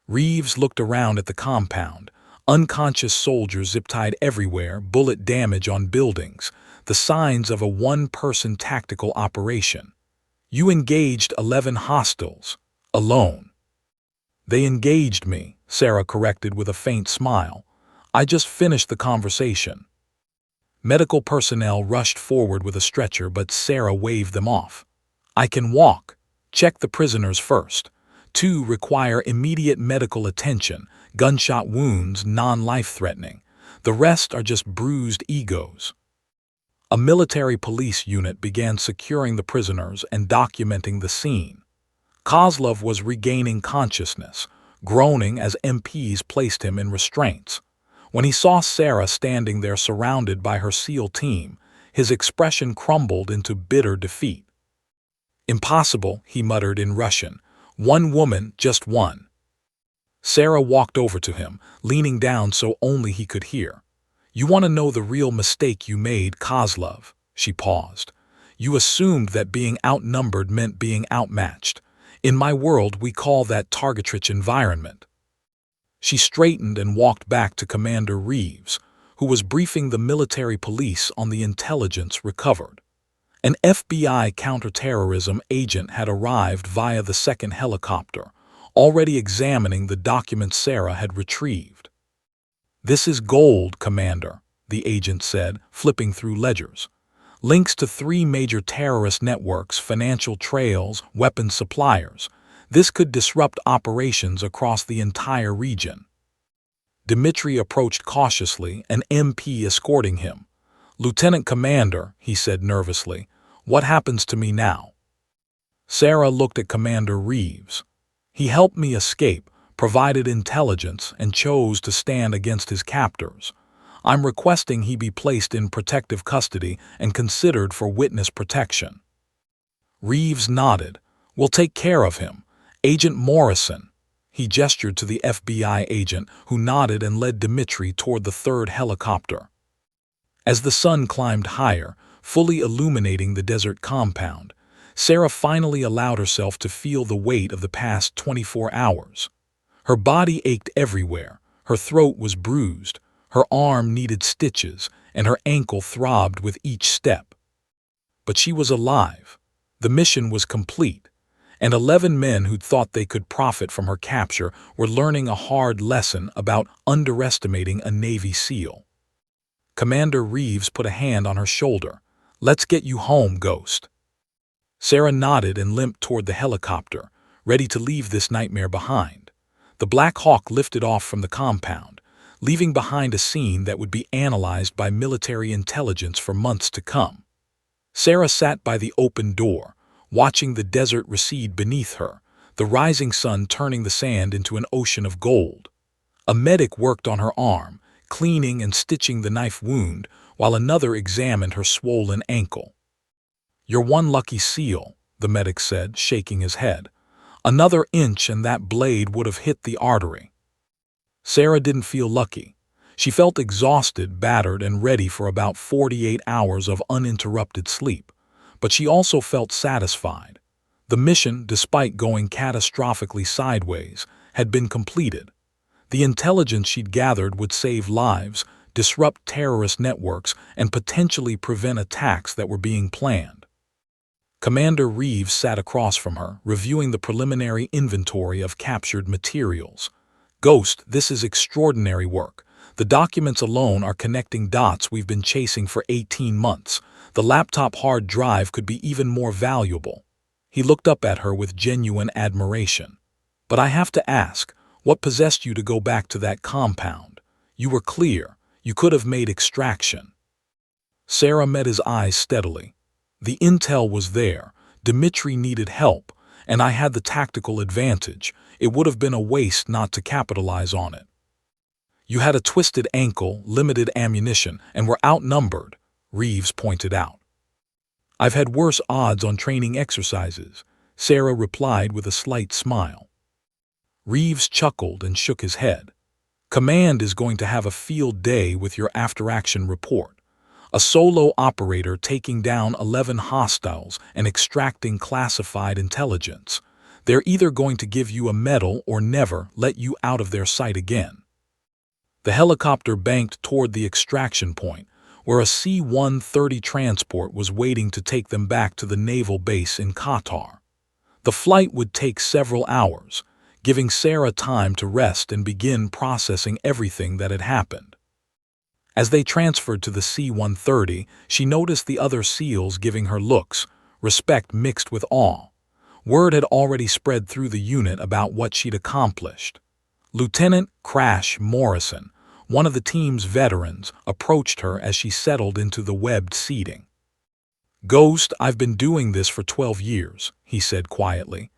Reeves looked around at the compound. Unconscious soldiers zip-tied everywhere, bullet damage on buildings, the signs of a 1-person tactical operation. "You engaged 11 hostiles. Alone." "They engaged me," Sarah corrected with a faint smile. "I just finished the conversation." Medical personnel rushed forward with a stretcher, but Sarah waved them off. "I can walk. Check the prisoners first. 2 require immediate medical attention, gunshot wounds non-life-threatening. The rest are just bruised egos. A military police unit began securing the prisoners and documenting the scene. Kozlov was regaining consciousness, groaning as MPs placed him in restraints. When he saw Sarah standing there surrounded by her SEAL team, his expression crumbled into bitter defeat. "Impossible," he muttered in Russian. "One woman, just one." Sarah walked over to him, leaning down so only he could hear. "You want to know the real mistake you made, Kozlov?" She paused. "You assumed that being outnumbered meant being outmatched. In my world, we call that target-rich environment." She straightened and walked back to Commander Reeves, who was briefing the military police on the intelligence recovered. An FBI counterterrorism agent had arrived via the second helicopter, already examining the documents Sarah had retrieved. "This is gold, Commander," the agent said, flipping through ledgers. "Links to 3 major terrorist networks, financial trails, weapons suppliers. This could disrupt operations across the entire region." Dmitry approached cautiously, an MP escorting him. "Lieutenant Commander," he said nervously, "what happens to me now?" Sarah looked at Commander Reeves. "He helped me escape, provided intelligence, and chose to stand against his captors. I'm requesting he be placed in protective custody and considered for witness protection." Reeves nodded. "We'll take care of him. Agent Morrison." He gestured to the FBI agent, who nodded and led Dmitry toward the 3rd helicopter. As the sun climbed higher, fully illuminating the desert compound, Sarah finally allowed herself to feel the weight of the past 24 hours. Her body ached everywhere, her throat was bruised, her arm needed stitches, and her ankle throbbed with each step. But she was alive. The mission was complete, and 11 men who'd thought they could profit from her capture were learning a hard lesson about underestimating a Navy SEAL. Commander Reeves put a hand on her shoulder. "Let's get you home, Ghost." Sarah nodded and limped toward the helicopter, ready to leave this nightmare behind. The Black Hawk lifted off from the compound, leaving behind a scene that would be analyzed by military intelligence for months to come. Sarah sat by the open door, watching the desert recede beneath her, the rising sun turning the sand into an ocean of gold. A medic worked on her arm, cleaning and stitching the knife wound, while another examined her swollen ankle. "You're one lucky SEAL," the medic said, shaking his head. "Another inch and that blade would have hit the artery." Sarah didn't feel lucky. She felt exhausted, battered, and ready for about 48 hours of uninterrupted sleep. But she also felt satisfied. The mission, despite going catastrophically sideways, had been completed. The intelligence she'd gathered would save lives, disrupt terrorist networks, and potentially prevent attacks that were being planned. Commander Reeves sat across from her, reviewing the preliminary inventory of captured materials. "Ghost, this is extraordinary work. The documents alone are connecting dots we've been chasing for 18 months. The laptop hard drive could be even more valuable." He looked up at her with genuine admiration. "But I have to ask, what possessed you to go back to that compound? You were clear. You could have made extraction." Sarah met his eyes steadily. "The intel was there. Dmitry needed help, and I had the tactical advantage. It would have been a waste not to capitalize on it." "You had a twisted ankle, limited ammunition, and were outnumbered," Reeves pointed out. "I've had worse odds on training exercises," Sarah replied with a slight smile. Reeves chuckled and shook his head. "Command is going to have a field day with your after-action report. A solo operator taking down 11 hostiles and extracting classified intelligence. They're either going to give you a medal or never let you out of their sight again." The helicopter banked toward the extraction point, where a C-130 transport was waiting to take them back to the naval base in Qatar. The flight would take several hours, giving Sarah time to rest and begin processing everything that had happened. As they transferred to the C-130, she noticed the other SEALs giving her looks, respect mixed with awe. Word had already spread through the unit about what she'd accomplished. Lieutenant Crash Morrison, one of the team's veterans, approached her as she settled into the webbed seating. "Ghost, I've been doing this for 12 years, he said quietly.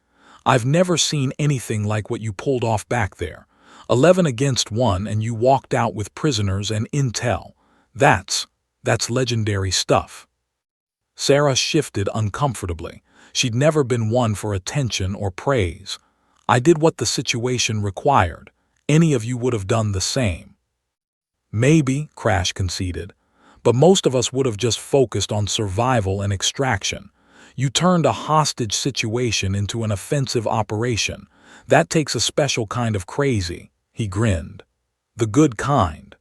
"I've never seen anything like what you pulled off back there. 11 against 1 and you walked out with prisoners and intel. That's legendary stuff." Sarah shifted uncomfortably. She'd never been one for attention or praise. "I did what the situation required. Any of you would have done the same." "Maybe," Crash conceded, "but most of us would have just focused on survival and extraction. You turned a hostage situation into an offensive operation. That takes a special kind of crazy," he grinned. "The good kind."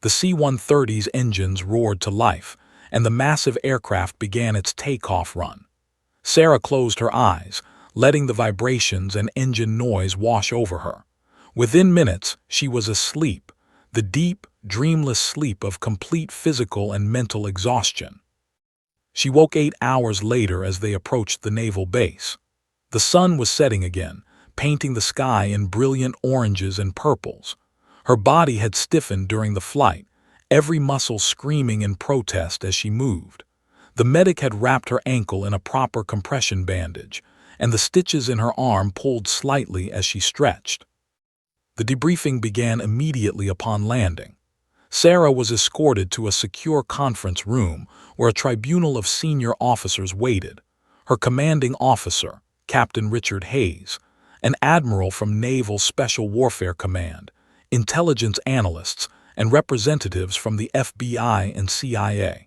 The C-130's engines roared to life, and the massive aircraft began its takeoff run. Sarah closed her eyes, letting the vibrations and engine noise wash over her. Within minutes, she was asleep, the deep, dreamless sleep of complete physical and mental exhaustion. She woke 8 hours later as they approached the naval base. The sun was setting again, painting the sky in brilliant oranges and purples. Her body had stiffened during the flight, every muscle screaming in protest as she moved. The medic had wrapped her ankle in a proper compression bandage, and the stitches in her arm pulled slightly as she stretched. The debriefing began immediately upon landing. Sarah was escorted to a secure conference room where a tribunal of senior officers waited. Her commanding officer, Captain Richard Hayes, an admiral from Naval Special Warfare Command, intelligence analysts, and representatives from the FBI and CIA.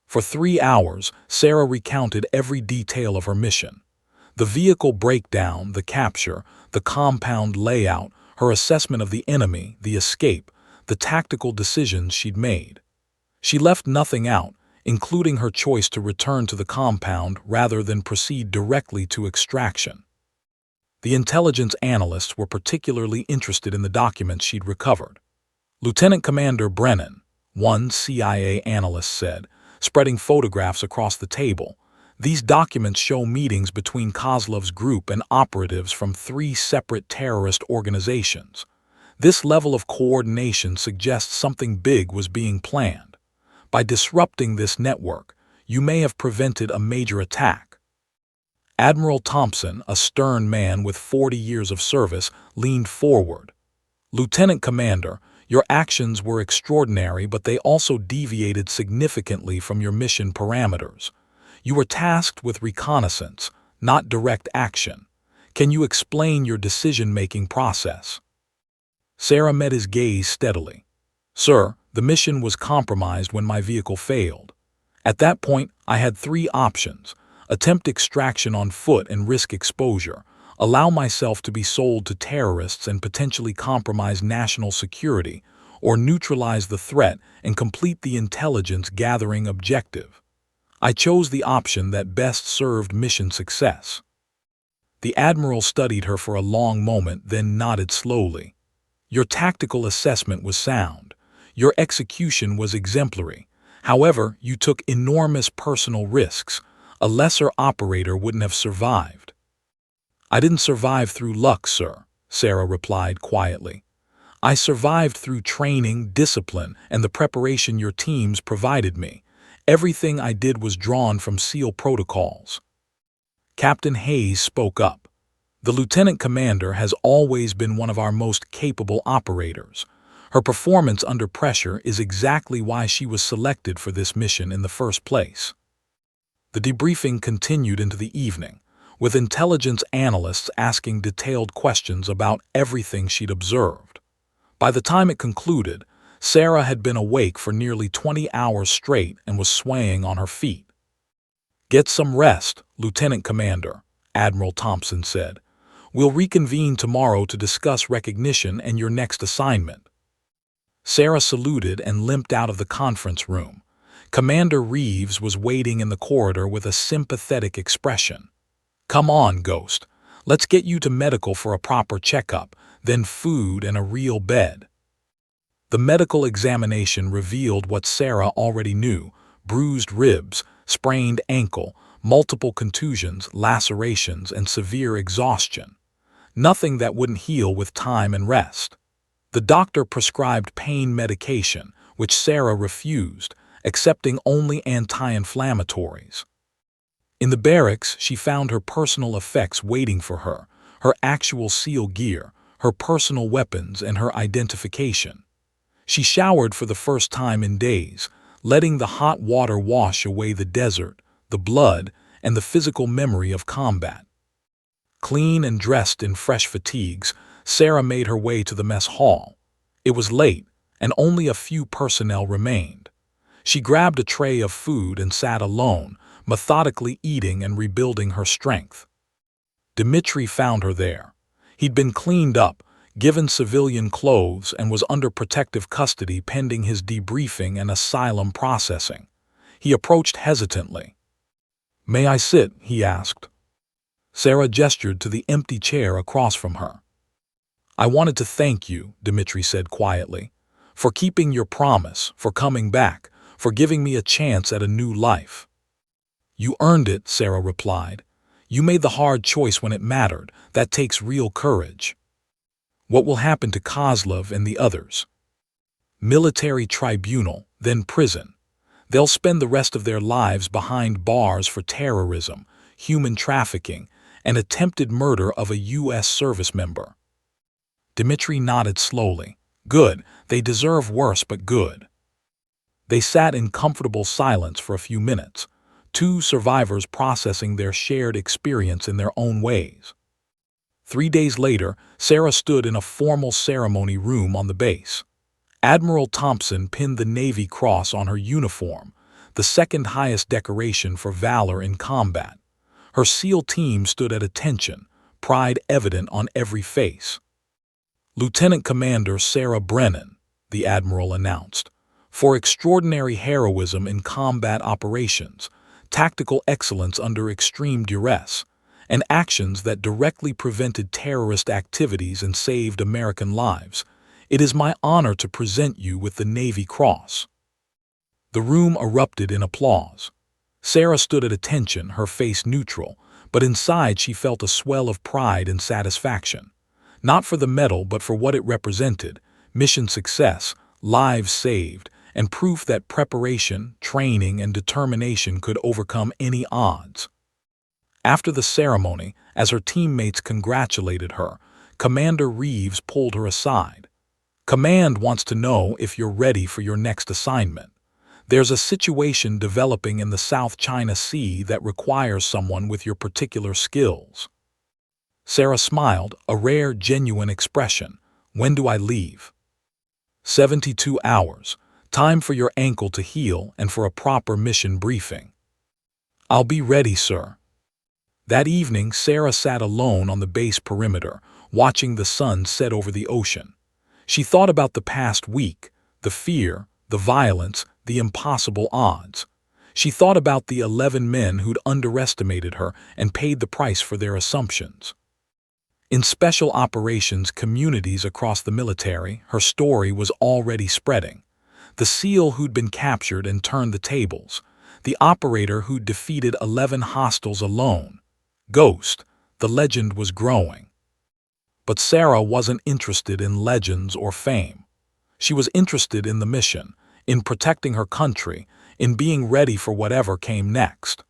For 3 hours, Sarah recounted every detail of her mission. The vehicle breakdown, the capture, the compound layout, her assessment of the enemy, the escape, the tactical decisions she'd made. She left nothing out, including her choice to return to the compound rather than proceed directly to extraction. The intelligence analysts were particularly interested in the documents she'd recovered. Lieutenant Commander Brennan, one CIA analyst said, spreading photographs across the table, "These documents show meetings between Kozlov's group and operatives from 3 separate terrorist organizations. This level of coordination suggests something big was being planned. By disrupting this network, you may have prevented a major attack." Admiral Thompson, a stern man with 40 years of service, leaned forward. "Lieutenant Commander, your actions were extraordinary, but they also deviated significantly from your mission parameters. You were tasked with reconnaissance, not direct action. Can you explain your decision-making process?" Sarah met his gaze steadily. "Sir, the mission was compromised when my vehicle failed. At that point, I had 3 options: attempt extraction on foot and risk exposure, allow myself to be sold to terrorists and potentially compromise national security, or neutralize the threat and complete the intelligence-gathering objective. I chose the option that best served mission success." The admiral studied her for a long moment, then nodded slowly. "Your tactical assessment was sound. Your execution was exemplary. However, you took enormous personal risks. A lesser operator wouldn't have survived." "I didn't survive through luck, sir," Sarah replied quietly. "I survived through training, discipline, and the preparation your teams provided me. Everything I did was drawn from SEAL protocols." Captain Hayes spoke up. "The lieutenant commander has always been one of our most capable operators. Her performance under pressure is exactly why she was selected for this mission in the first place." The debriefing continued into the evening, with intelligence analysts asking detailed questions about everything she'd observed. By the time it concluded, Sarah had been awake for nearly 20 hours straight and was swaying on her feet. "Get some rest, Lieutenant Commander," Admiral Thompson said. "We'll reconvene tomorrow to discuss recognition and your next assignment." Sarah saluted and limped out of the conference room. Commander Reeves was waiting in the corridor with a sympathetic expression. "Come on, Ghost. Let's get you to medical for a proper checkup, then food and a real bed." The medical examination revealed what Sarah already knew: bruised ribs, sprained ankle, multiple contusions, lacerations, and severe exhaustion. Nothing that wouldn't heal with time and rest. The doctor prescribed pain medication, which Sarah refused, accepting only anti-inflammatories. In the barracks, she found her personal effects waiting for her, her actual SEAL gear, her personal weapons, and her identification. She showered for the first time in days, letting the hot water wash away the desert, the blood, and the physical memory of combat. Clean and dressed in fresh fatigues, Sarah made her way to the mess hall. It was late, and only a few personnel remained. She grabbed a tray of food and sat alone, methodically eating and rebuilding her strength. Dmitri found her there. He'd been cleaned up, given civilian clothes, and was under protective custody pending his debriefing and asylum processing. He approached hesitantly. "May I sit?" he asked. Sarah gestured to the empty chair across from her. "I wanted to thank you," Dmitri said quietly, "for keeping your promise, for coming back, for giving me a chance at a new life." "You earned it," Sarah replied. "You made the hard choice when it mattered. That takes real courage." "What will happen to Kozlov and the others?" "Military tribunal, then prison. They'll spend the rest of their lives behind bars for terrorism, human trafficking, and attempted murder of a U.S. service member." Dmitri nodded slowly. "Good, they deserve worse, but good." They sat in comfortable silence for a few minutes, two survivors processing their shared experience in their own ways. 3 days later, Sarah stood in a formal ceremony room on the base. Admiral Thompson pinned the Navy Cross on her uniform, the second highest decoration for valor in combat. Her SEAL team stood at attention, pride evident on every face. "Lieutenant Commander Sarah Brennan," the Admiral announced, "for extraordinary heroism in combat operations, tactical excellence under extreme duress, and actions that directly prevented terrorist activities and saved American lives, it is my honor to present you with the Navy Cross." The room erupted in applause. Sarah stood at attention, her face neutral, but inside she felt a swell of pride and satisfaction. Not for the medal, but for what it represented: mission success, lives saved, and proof that preparation, training, and determination could overcome any odds. After the ceremony, as her teammates congratulated her, Commander Reeves pulled her aside. "Command wants to know if you're ready for your next assignment. There's a situation developing in the South China Sea that requires someone with your particular skills." Sarah smiled, a rare, genuine expression. "When do I leave?" 72 hours. Time for your ankle to heal and for a proper mission briefing." "I'll be ready, sir." That evening, Sarah sat alone on the base perimeter, watching the sun set over the ocean. She thought about the past week, the fear, the violence, the impossible odds. She thought about the 11 men who'd underestimated her and paid the price for their assumptions. In special operations communities across the military, her story was already spreading. The SEAL who'd been captured and turned the tables. The operator who'd defeated 11 hostiles alone. Ghost, the legend was growing. But Sarah wasn't interested in legends or fame. She was interested in the mission, in protecting her country, in being ready for whatever came next.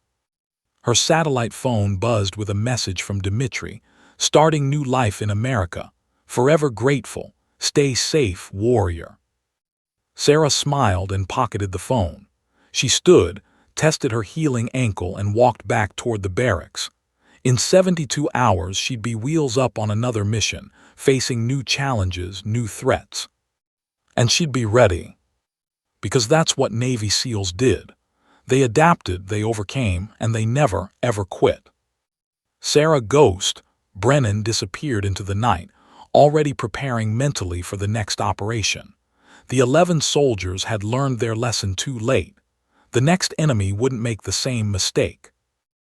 Her satellite phone buzzed with a message from Dmitri, starting new life in America. Forever grateful. Stay safe, warrior. Sarah smiled and pocketed the phone. She stood, tested her healing ankle, and walked back toward the barracks. In 72 hours, she'd be wheels up on another mission, facing new challenges, new threats. And she'd be ready. Because that's what Navy SEALs did. They adapted, they overcame, and they never, ever quit. Sarah Ghost Brennan disappeared into the night, already preparing mentally for the next operation. The 11 soldiers had learned their lesson too late. The next enemy wouldn't make the same mistake.